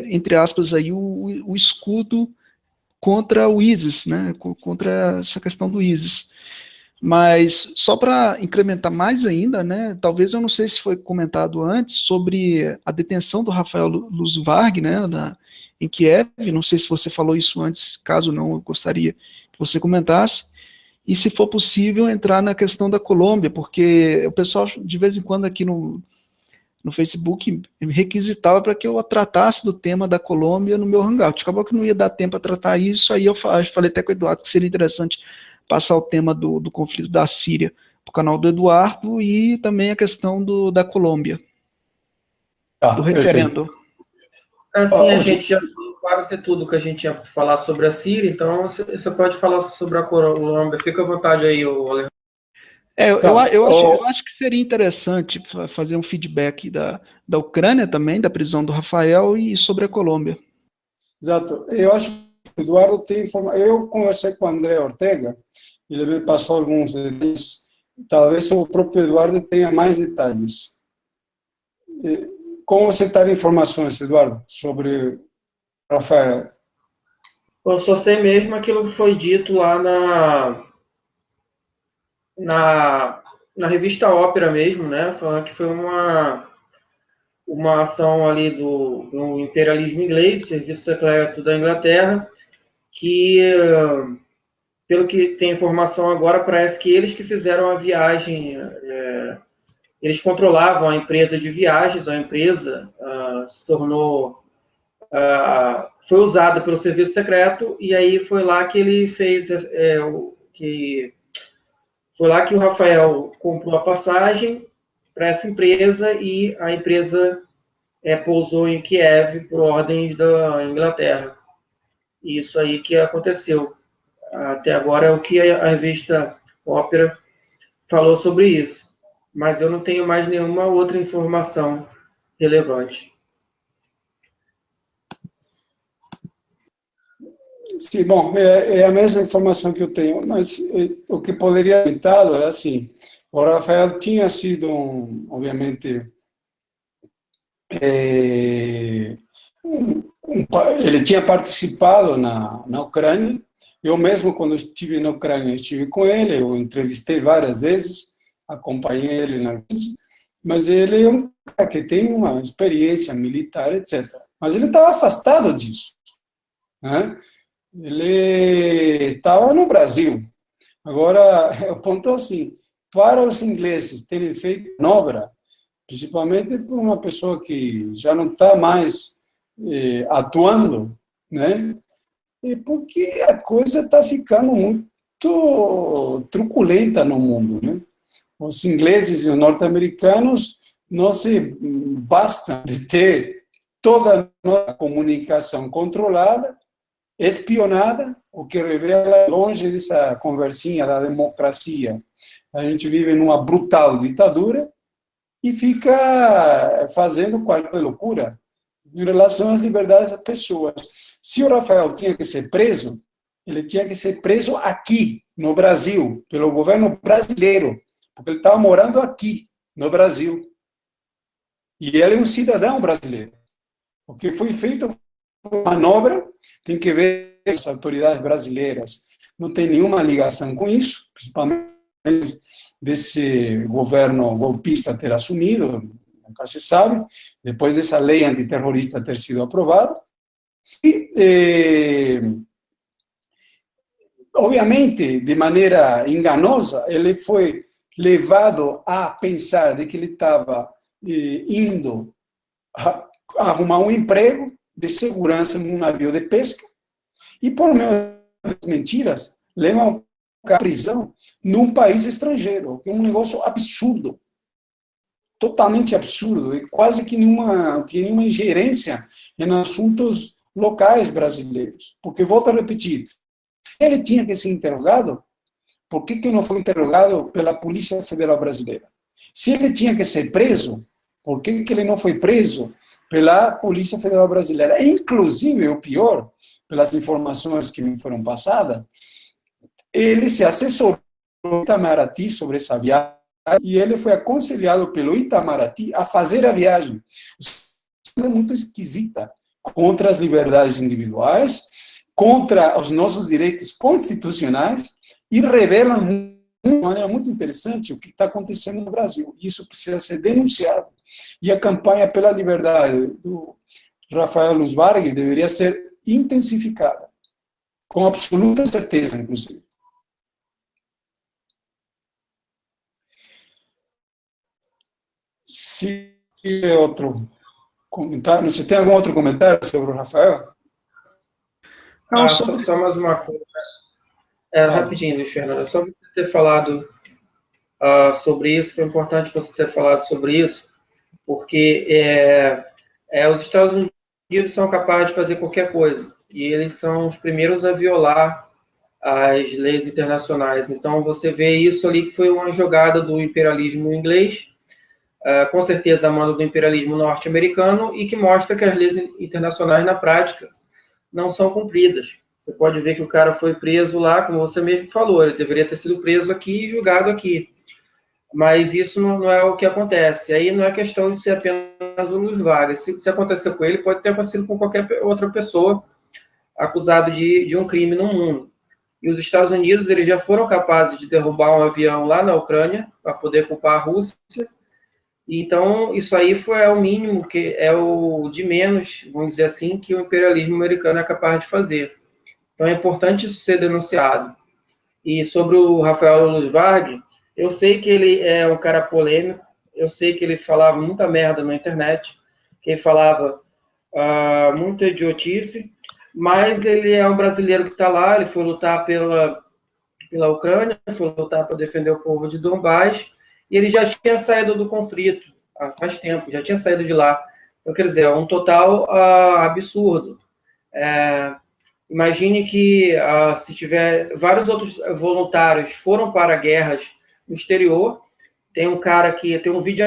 entre aspas, aí, o escudo contra o ISIS, né, contra essa questão do ISIS. Mas só para incrementar mais ainda, né, talvez, eu não sei se foi comentado antes, sobre a detenção do Rafael Luzvarg, né, em Kiev, não sei se você falou isso antes, caso não, eu gostaria que você comentasse, e se for possível entrar na questão da Colômbia, porque o pessoal de vez em quando aqui no Facebook me requisitava para que eu tratasse do tema da Colômbia no meu Hangout. Acabou que não ia dar tempo para tratar isso, aí eu falei até com o Eduardo que seria interessante passar o tema do conflito da Síria para o canal do Eduardo e também a questão da Colômbia, do referendo. Assim, a gente já quase tudo que a gente ia falar sobre a Síria, então você pode falar sobre a Colômbia. Fica à vontade aí, Alejandro. Eu acho que seria interessante fazer um feedback da Ucrânia também, da prisão do Rafael, e sobre a Colômbia. Exato. Eu acho que o Eduardo tem informação. Eu conversei com o André Ortega, ele me passou alguns detalhes. Talvez o próprio Eduardo tenha mais detalhes. Como você está de informações, Eduardo, sobre Rafael? Eu só sei mesmo aquilo que foi dito lá na revista Ópera mesmo, né? Falando que foi uma ação ali do imperialismo inglês, serviço secreto da Inglaterra, que, pelo que tem informação agora, parece que eles que fizeram a viagem, eles controlavam a empresa de viagens, a empresa se tornou, foi usada pelo serviço secreto, e aí foi lá que ele fez, foi lá que o Rafael comprou a passagem para essa empresa, e a empresa pousou em Kiev por ordem da Inglaterra. Isso aí que aconteceu. Até agora é o que a revista Ópera falou sobre isso. Mas eu não tenho mais nenhuma outra informação relevante. Sim, bom, é a mesma informação que eu tenho, mas o que poderia ser comentado é assim, o Rafael tinha sido, obviamente, ele tinha participado na Ucrânia. Eu mesmo, quando estive na Ucrânia, estive com ele, eu entrevistei várias vezes, acompanhei ele, mas ele é um cara que tem uma experiência militar, etc. Mas ele estava afastado disso, né? Ele estava no Brasil. Agora, o ponto é assim, para os ingleses terem feito manobra, principalmente por uma pessoa que já não está mais atuando, né? Porque a coisa está ficando muito truculenta no mundo, né? Os ingleses e os norte-americanos não se bastam de ter toda a nossa comunicação controlada, espionada, o que revela, longe dessa conversinha da democracia, a gente vive numa brutal ditadura e fica fazendo qualquer loucura em relação às liberdades das pessoas. Se o Rafael tinha que ser preso, ele tinha que ser preso aqui, no Brasil, pelo governo brasileiro, porque ele estava morando aqui, no Brasil. E ele é um cidadão brasileiro. O que foi feito foi uma manobra, tem que ver as autoridades brasileiras. Não tem nenhuma ligação com isso, principalmente desse governo golpista ter assumido, nunca se sabe, depois dessa lei antiterrorista ter sido aprovada. E, obviamente, de maneira enganosa, ele foi levado a pensar de que ele estava indo a arrumar um emprego de segurança num navio de pesca e, por meio das mentiras, levam à prisão num país estrangeiro, que é um negócio absurdo, totalmente absurdo, e quase que nenhuma ingerência em assuntos locais brasileiros. Porque, volto a repetir, ele tinha que ser interrogado, por que não foi interrogado pela Polícia Federal Brasileira? Se ele tinha que ser preso, por que ele não foi preso pela Polícia Federal Brasileira? Inclusive, o pior, pelas informações que me foram passadas, ele se assessorou do Itamaraty sobre essa viagem e ele foi aconselhado pelo Itamaraty a fazer a viagem. É muito esquisita, contra as liberdades individuais, contra os nossos direitos constitucionais e revela de uma maneira muito interessante o que está acontecendo no Brasil. Isso precisa ser denunciado. E a campanha pela liberdade do Rafael Luz Vargas deveria ser intensificada, com absoluta certeza, inclusive. Se outro comentário, você tem algum outro comentário sobre o Rafael? Não, só mais uma coisa. Rapidinho, Luiz Fernando, só você ter falado sobre isso, foi importante você ter falado sobre isso, porque os Estados Unidos são capazes de fazer qualquer coisa, e eles são os primeiros a violar as leis internacionais. Então, você vê isso ali que foi uma jogada do imperialismo inglês, com certeza a mando do imperialismo norte-americano, e que mostra que as leis internacionais, na prática, não são cumpridas. Você pode ver que o cara foi preso lá, como você mesmo falou, ele deveria ter sido preso aqui e julgado aqui. Mas isso não é o que acontece. Aí não é questão de ser apenas o Luz Vargas. Se aconteceu com ele, pode ter acontecido com qualquer outra pessoa acusada de um crime no mundo. E os Estados Unidos, eles já foram capazes de derrubar um avião lá na Ucrânia, para poder culpar a Rússia. Então, isso aí foi o mínimo, que é o de menos, vamos dizer assim, que o imperialismo americano é capaz de fazer. Então, é importante isso ser denunciado. E sobre o Rafael Luz Vargas, eu sei que ele é um cara polêmico, eu sei que ele falava muita merda na internet, que ele falava muita idiotice, mas ele é um brasileiro que está lá, ele foi lutar pela Ucrânia, foi lutar para defender o povo de Donbás, e ele já tinha saído do conflito faz tempo, já tinha saído de lá. Então, quer dizer, é um total absurdo. Imagine que se tiver vários outros voluntários foram para guerras no exterior, tem um cara que tem um vídeo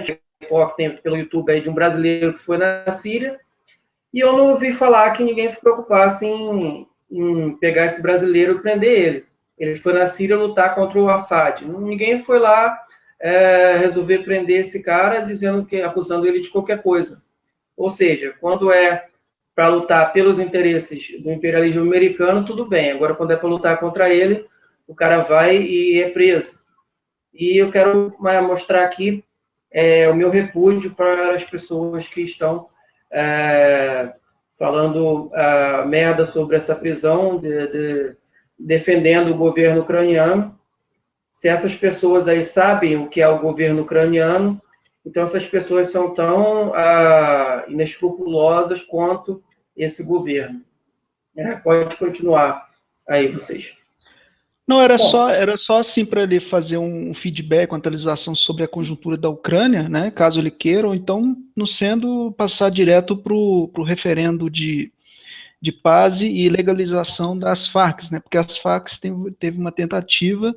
que tem pelo YouTube aí de um brasileiro que foi na Síria, e eu não ouvi falar que ninguém se preocupasse em pegar esse brasileiro e prender ele. Ele foi na Síria lutar contra o Assad. Ninguém foi lá resolver prender esse cara acusando ele de qualquer coisa. Ou seja, quando é para lutar pelos interesses do imperialismo americano, tudo bem. Agora, quando é para lutar contra ele, o cara vai e é preso. E eu quero mostrar aqui o meu repúdio para as pessoas que estão falando merda sobre essa prisão, defendendo o governo ucraniano. Se essas pessoas aí sabem o que é o governo ucraniano, então essas pessoas são tão inescrupulosas quanto esse governo. Pode continuar aí, vocês. Não, era só assim para ele fazer um feedback, uma atualização sobre a conjuntura da Ucrânia, né, caso ele queira, ou então, não sendo, passar direto para o referendo de paz e legalização das Farc, né, porque as Farc teve uma tentativa,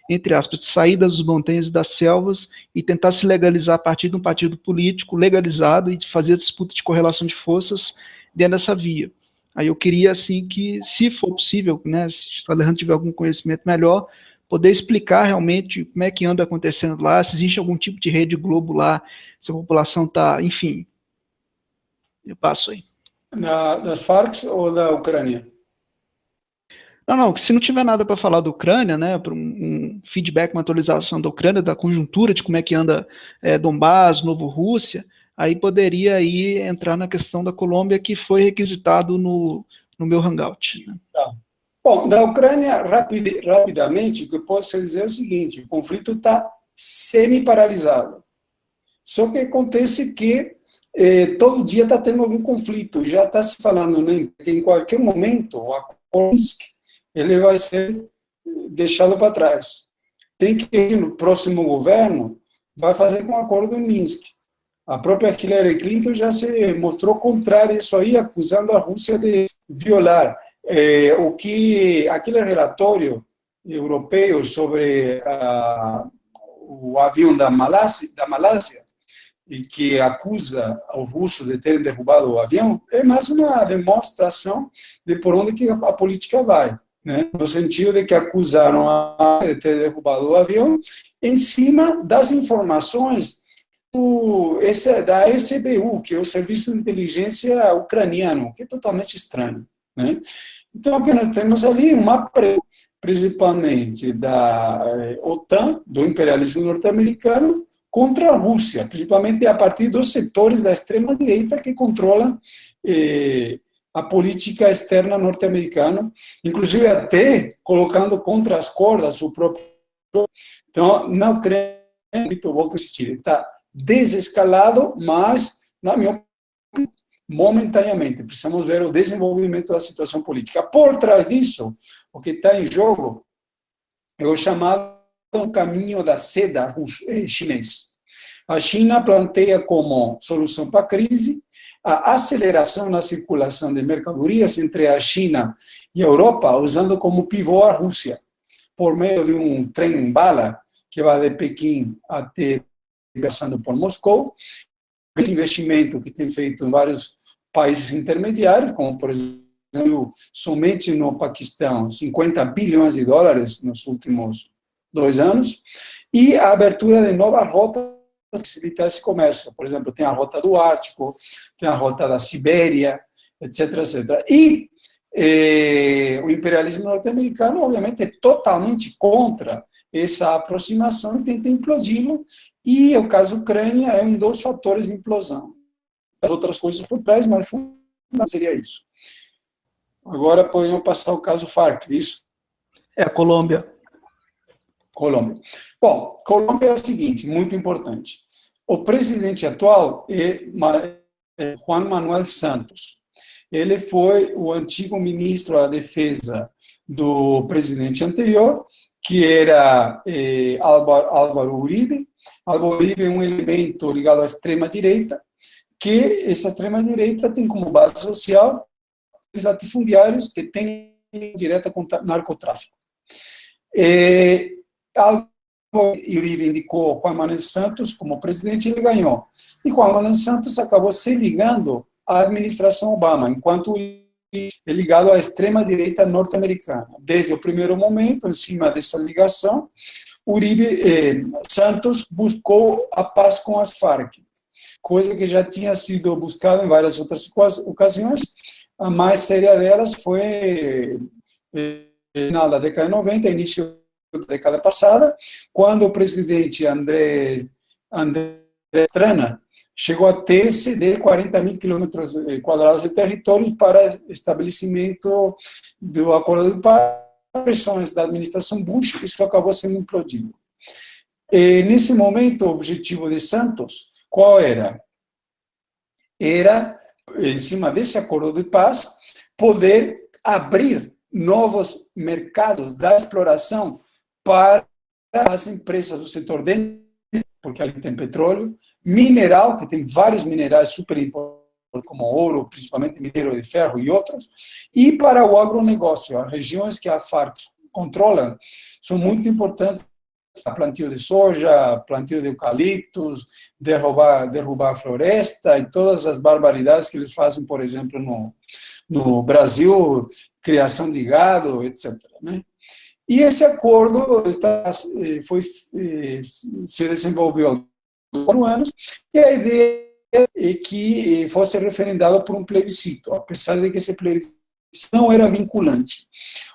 entre aspas, de sair das montanhas e das selvas e tentar se legalizar a partir de um partido político legalizado e de fazer disputa de correlação de forças dentro dessa via. Aí eu queria, assim, que, se for possível, né, se o Alejandro tiver algum conhecimento melhor, poder explicar realmente como é que anda acontecendo lá, se existe algum tipo de Rede Globo lá, se a população está, enfim. Eu passo aí. Das Farc ou da Ucrânia? Não, se não tiver nada para falar da Ucrânia, né, para um feedback, uma atualização da Ucrânia, da conjuntura de como é que anda Donbás, Novo Rússia, aí poderia aí entrar na questão da Colômbia, que foi requisitado no meu Hangout. Né? Tá. Bom, da Ucrânia, rapidamente, o que eu posso dizer é o seguinte, o conflito está semi-paralisado. Só que acontece que todo dia está tendo algum conflito, já está se falando, né, que em qualquer momento o acordo ele vai ser deixado para trás. Tem que ir no próximo governo, vai fazer com o acordo em Minsk. A própria Hillary Clinton já se mostrou contrária a isso aí, acusando a Rússia de violar aquele relatório europeu sobre o avião da Malásia, e que acusa os russos de terem derrubado o avião, é mais uma demonstração de por onde que a política vai. Né? No sentido de que acusaram de ter derrubado o avião em cima das informações da SBU, que é o Serviço de Inteligência Ucraniano, que é totalmente estranho. Né? Então, o que nós temos ali uma principalmente da OTAN, do imperialismo norte-americano, contra a Rússia, principalmente a partir dos setores da extrema-direita que controlam a política externa norte-americana, inclusive até colocando contra as cordas o próprio. Então, na Ucrânia, volto a insistir, está desescalado, mas, na minha opinião, momentaneamente. Precisamos ver o desenvolvimento da situação política. Por trás disso, o que está em jogo é o chamado caminho da seda chinês. A China planteia como solução para a crise a aceleração na circulação de mercadorias entre a China e a Europa, usando como pivô a Rússia, por meio de um trem-bala que vai de Pequim até passando por Moscou. Esse investimento que tem feito em vários países intermediários, como, por exemplo, somente no Paquistão, 50 bilhões de dólares nos últimos 2 anos, e a abertura de novas rotas para facilitar esse comércio. Por exemplo, tem a rota do Ártico, tem a rota da Sibéria, etc. etc. E o imperialismo norte-americano, obviamente, é totalmente contra essa aproximação e tenta implodi-lo, e o caso Ucrânia é um dos fatores de implosão. As outras coisas por trás, mas não seria isso. Agora podemos passar o caso Farc, isso? É a Colômbia. Colômbia. Bom, Colômbia é o seguinte, muito importante. O presidente atual é Juan Manuel Santos. Ele foi o antigo ministro da Defesa do presidente anterior, que era Álvaro Uribe. Álvaro Uribe é um elemento ligado à extrema-direita, que essa extrema-direita tem como base social os latifundiários que têm direta com narcotráfico. Álvaro Uribe indicou Juan Manuel Santos como presidente e ele ganhou. E Juan Manuel Santos acabou se ligando à administração Obama, enquanto Uribe é ligado à extrema-direita norte-americana. Desde o primeiro momento, em cima dessa ligação, Santos buscou a paz com as Farc, coisa que já tinha sido buscada em várias outras ocasiões. A mais séria delas foi na década de 90, início da década passada, quando o presidente André Pastrana chegou a ter ceder 40 mil quilômetros quadrados de territórios para estabelecimento do acordo de paz, pressões da administração Bush, isso acabou sendo implodido. Nesse momento, o objetivo de Santos, qual era? Era, em cima desse acordo de paz, poder abrir novos mercados da exploração para as empresas do setor de, porque ali tem petróleo, mineral, que tem vários minerais super importantes, como ouro, principalmente minério de ferro e outros, e para o agronegócio. As regiões que a Farc controla são muito importantes, plantio de soja, plantio de eucaliptos, derrubar a floresta e todas as barbaridades que eles fazem, por exemplo, no Brasil, criação de gado, etc. Né? E esse acordo se desenvolveu há 4 anos, e a ideia é que fosse referendado por um plebiscito, apesar de que esse plebiscito não era vinculante.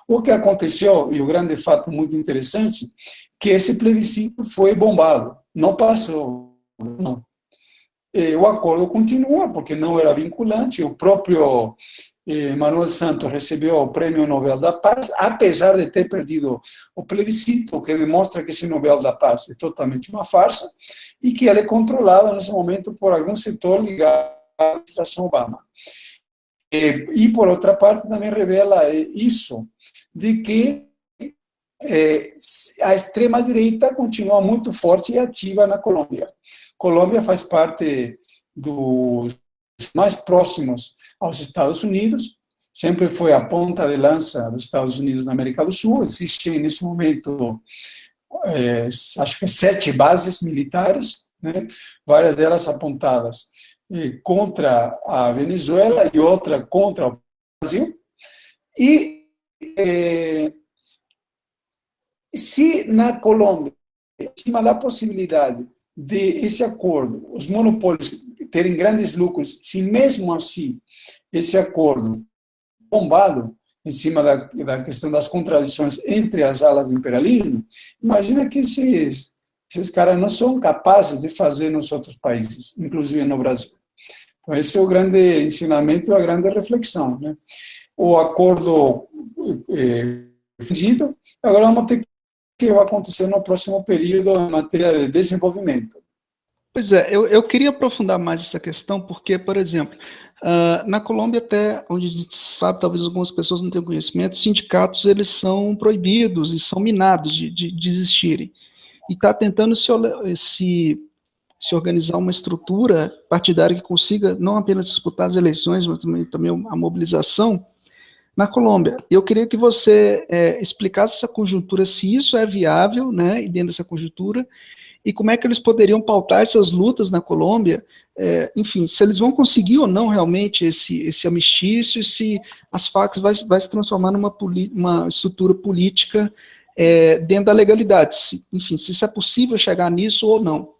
O que aconteceu, e o grande fato muito interessante, que esse plebiscito foi bombado, não passou. Não. O acordo continua, porque não era vinculante, o próprio Manuel Santos recebeu o Prêmio Nobel da Paz, apesar de ter perdido o plebiscito, o que demonstra que esse Nobel da Paz é totalmente uma farsa, e que ele é controlado nesse momento por algum setor ligado à administração Obama. E, por outra parte, também revela isso, de que a extrema-direita continua muito forte e ativa na Colômbia. Colômbia faz parte dos mais próximos aos Estados Unidos, sempre foi a ponta de lança dos Estados Unidos na América do Sul. Existem, nesse momento, acho que 7 bases militares, né? Várias delas apontadas contra a Venezuela e outra contra o Brasil. E se na Colômbia, em cima da possibilidade de esse acordo, os monopólios terem grandes lucros, se mesmo assim esse acordo bombado em cima da questão das contradições entre as alas do imperialismo, imagina que esses caras não são capazes de fazer nos outros países, inclusive no Brasil. Então, esse é o grande ensinamento, a grande reflexão, né? O acordo vendido, agora vamos ter que vai acontecer no próximo período em matéria de desenvolvimento. Pois é, eu queria aprofundar mais essa questão, porque, por exemplo, na Colômbia, até onde a gente sabe, talvez algumas pessoas não tenham conhecimento, sindicatos eles são proibidos e são minados de existirem. E está tentando se organizar uma estrutura partidária que consiga não apenas disputar as eleições, mas também a mobilização na Colômbia. Eu queria que você explicasse essa conjuntura, se isso é viável, né, e dentro dessa conjuntura, e como é que eles poderiam pautar essas lutas na Colômbia, enfim, se eles vão conseguir ou não realmente esse amistício, se as Farc vai se transformar numa estrutura política dentro da legalidade, enfim, se isso é possível chegar nisso ou não.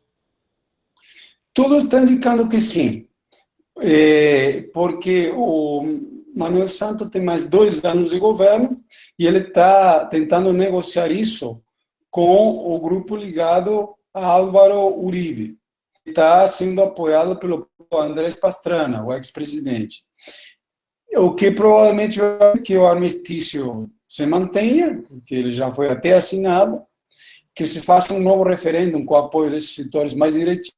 Tudo está indicando que sim, porque o Manuel Santos tem mais 2 anos de governo e ele está tentando negociar isso com o grupo ligado a Álvaro Uribe. Está sendo apoiado pelo Andrés Pastrana, o ex-presidente. O que provavelmente vai que o armistício se mantenha, porque ele já foi até assinado, que se faça um novo referendo com o apoio desses setores mais direitos,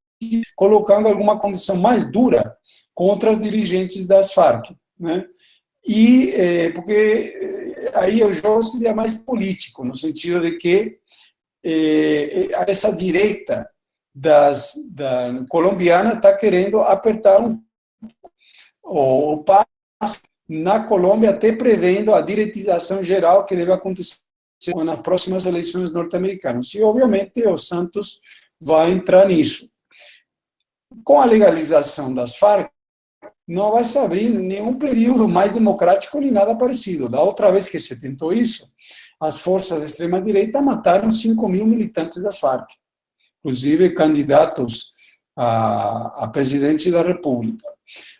colocando alguma condição mais dura contra os dirigentes das Farc, né? E porque aí o jogo seria mais político, no sentido de que essa direita da colombiana está querendo apertar o passo na Colômbia, até prevendo a diretização geral que deve acontecer nas próximas eleições norte-americanas. E, obviamente, o Santos vai entrar nisso. Com a legalização das Farc, não vai se abrir nenhum período mais democrático nem nada parecido. Da outra vez que se tentou isso, as forças da extrema-direita mataram 5.000 militantes das Farc, inclusive candidatos a presidente da República.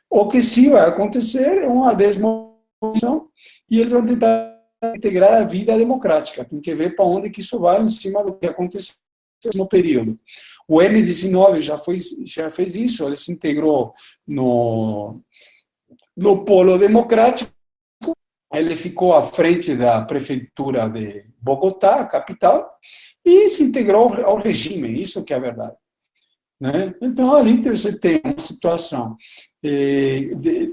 O que sim vai acontecer é uma desmobilização e eles vão tentar integrar a vida democrática. Tem que ver para onde que isso vai em cima do que aconteceu no período. O M19 já fez isso, ele se integrou no polo democrático, ele ficou à frente da prefeitura de Bogotá, a capital, e se integrou ao regime, isso que é a verdade, né? Então, ali você tem uma situação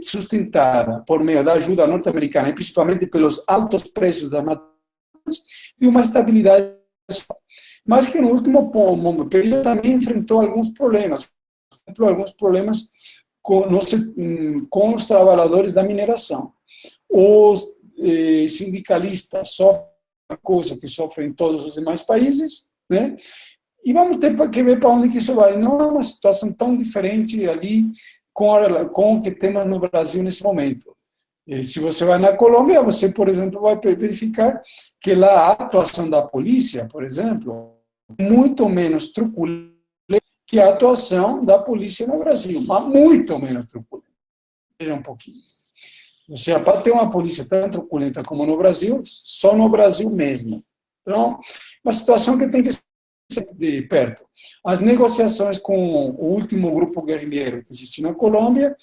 sustentada por meio da ajuda norte-americana, e principalmente pelos altos preços das matérias, e uma estabilidade, mas que no último período também enfrentou alguns problemas, por exemplo, alguns problemas com os trabalhadores da mineração. Os sindicalistas sofrem uma coisa que sofrem todos os demais países, né? E vamos ter que ver para onde que isso vai. Não é uma situação tão diferente ali com o que temos no Brasil nesse momento. Se você vai na Colômbia, você, por exemplo, vai verificar que lá a atuação da polícia, por exemplo, é muito menos truculenta que a atuação da polícia no Brasil, mas muito menos truculenta. Veja um pouquinho. Você para ter uma polícia tão truculenta como no Brasil, só no Brasil mesmo. Então, uma situação que tem que ser de perto. As negociações com o último grupo guerrilheiro que existe na Colômbia,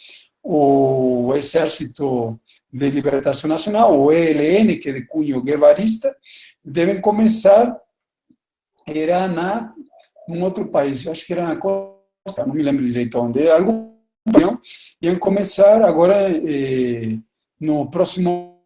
o Exército de Libertação Nacional, o ELN, que é de cunho guevarista, devem começar, era num outro país, acho que era na costa, não me lembro direito onde, algum iam começar agora no próximo.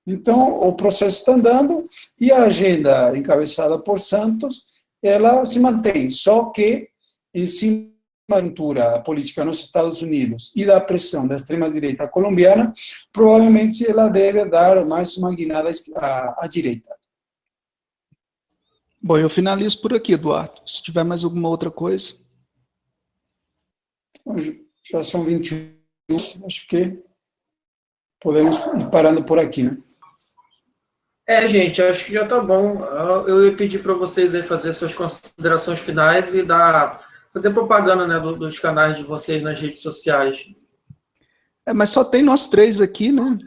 Então, o processo está andando e a agenda encabeçada por Santos, ela se mantém, só que em cima da conjuntura política nos Estados Unidos e da pressão da extrema-direita colombiana, provavelmente ela deve dar mais uma guinada à direita. Bom, eu finalizo por aqui, Eduardo. Se tiver mais alguma outra coisa. Já são 21, acho que podemos ir parando por aqui, né? Gente, acho que já tá bom. Eu ia pedir para vocês aí fazer suas considerações finais e fazer propaganda, né, dos canais de vocês nas redes sociais. Mas só tem nós três aqui, né?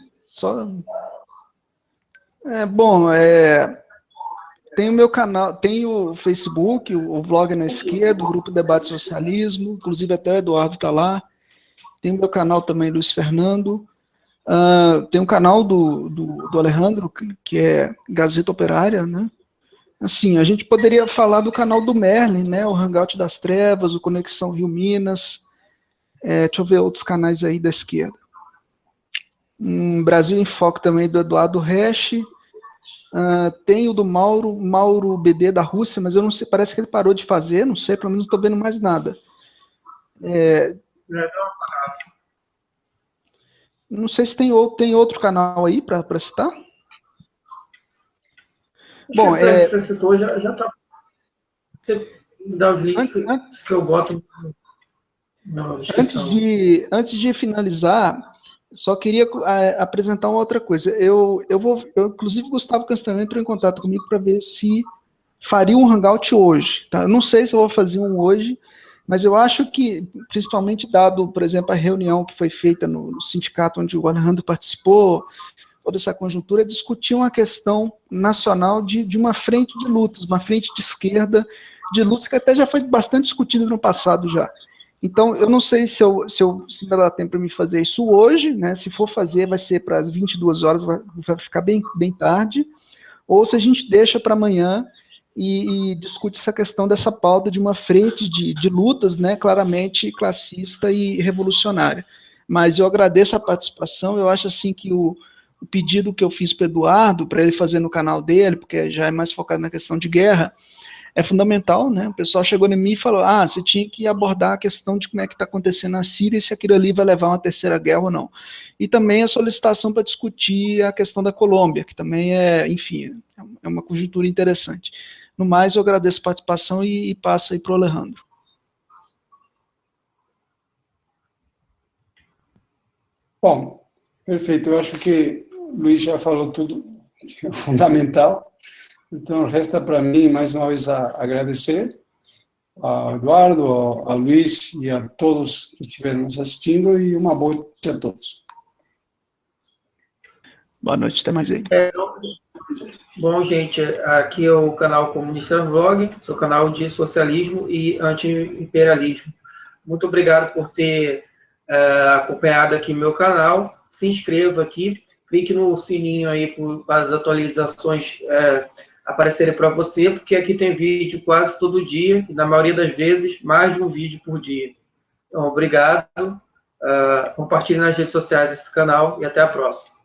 Tem o meu canal, tem o Facebook, o Vlog na Esquerda, o Grupo Debate Socialismo, inclusive até o Eduardo está lá. Tem o meu canal também, Luiz Fernando. Tem um canal do Alejandro, que é Gazeta Operária, né? Assim, a gente poderia falar do canal do Merlin, né? O Hangout das Trevas, o Conexão Rio-Minas. Deixa eu ver outros canais aí da esquerda. Brasil em Foco também, do Eduardo Resch. Tem o do Mauro BD da Rússia, mas eu não sei, parece que ele parou de fazer, não sei, pelo menos não estou vendo mais nada. Não sei se tem outro canal aí para citar. Bom, você citou, já tá. Você me dá os links que eu boto na descrição. Antes de finalizar, só queria apresentar uma outra coisa. Eu inclusive, Gustavo Castanho entrou em contato comigo para ver se faria um hangout hoje. Tá? Eu não sei se eu vou fazer um hoje, mas eu acho que, principalmente dado, por exemplo, a reunião que foi feita no sindicato onde o Alejandro participou, toda essa conjuntura, discutir uma questão nacional de uma frente de lutas, uma frente de esquerda de lutas que até já foi bastante discutida no passado já. Então, eu não sei se vai dar tempo para me fazer isso hoje, né? Se for fazer, vai ser para as 22 horas, vai ficar bem tarde, ou se a gente deixa para amanhã e discute essa questão dessa pauta de uma frente de lutas, né, claramente classista e revolucionária. Mas eu agradeço a participação, eu acho assim que o pedido que eu fiz para o Eduardo, para ele fazer no canal dele, porque já é mais focado na questão de guerra, é fundamental, né? O pessoal chegou em mim e falou, você tinha que abordar a questão de como é que está acontecendo na Síria e se aquilo ali vai levar a uma terceira guerra ou não. E também a solicitação para discutir a questão da Colômbia, que também enfim, é uma conjuntura interessante. No mais, eu agradeço a participação e passo aí para o Alejandro. Bom, perfeito. Eu acho que o Luiz já falou tudo fundamental. Então, resta para mim, mais uma vez, agradecer ao Eduardo, ao Luiz e a todos que estiveram nos assistindo e uma boa noite a todos. Boa noite, até mais aí. Bom, gente, aqui é o canal Comunista Vlog, seu canal de socialismo e anti-imperialismo. Muito obrigado por ter acompanhado aqui meu canal. Se inscreva aqui, clique no sininho aí para as atualizações aparecerem para você, porque aqui tem vídeo quase todo dia, e na maioria das vezes, mais de um vídeo por dia. Então, obrigado. Compartilhe nas redes sociais esse canal e até a próxima.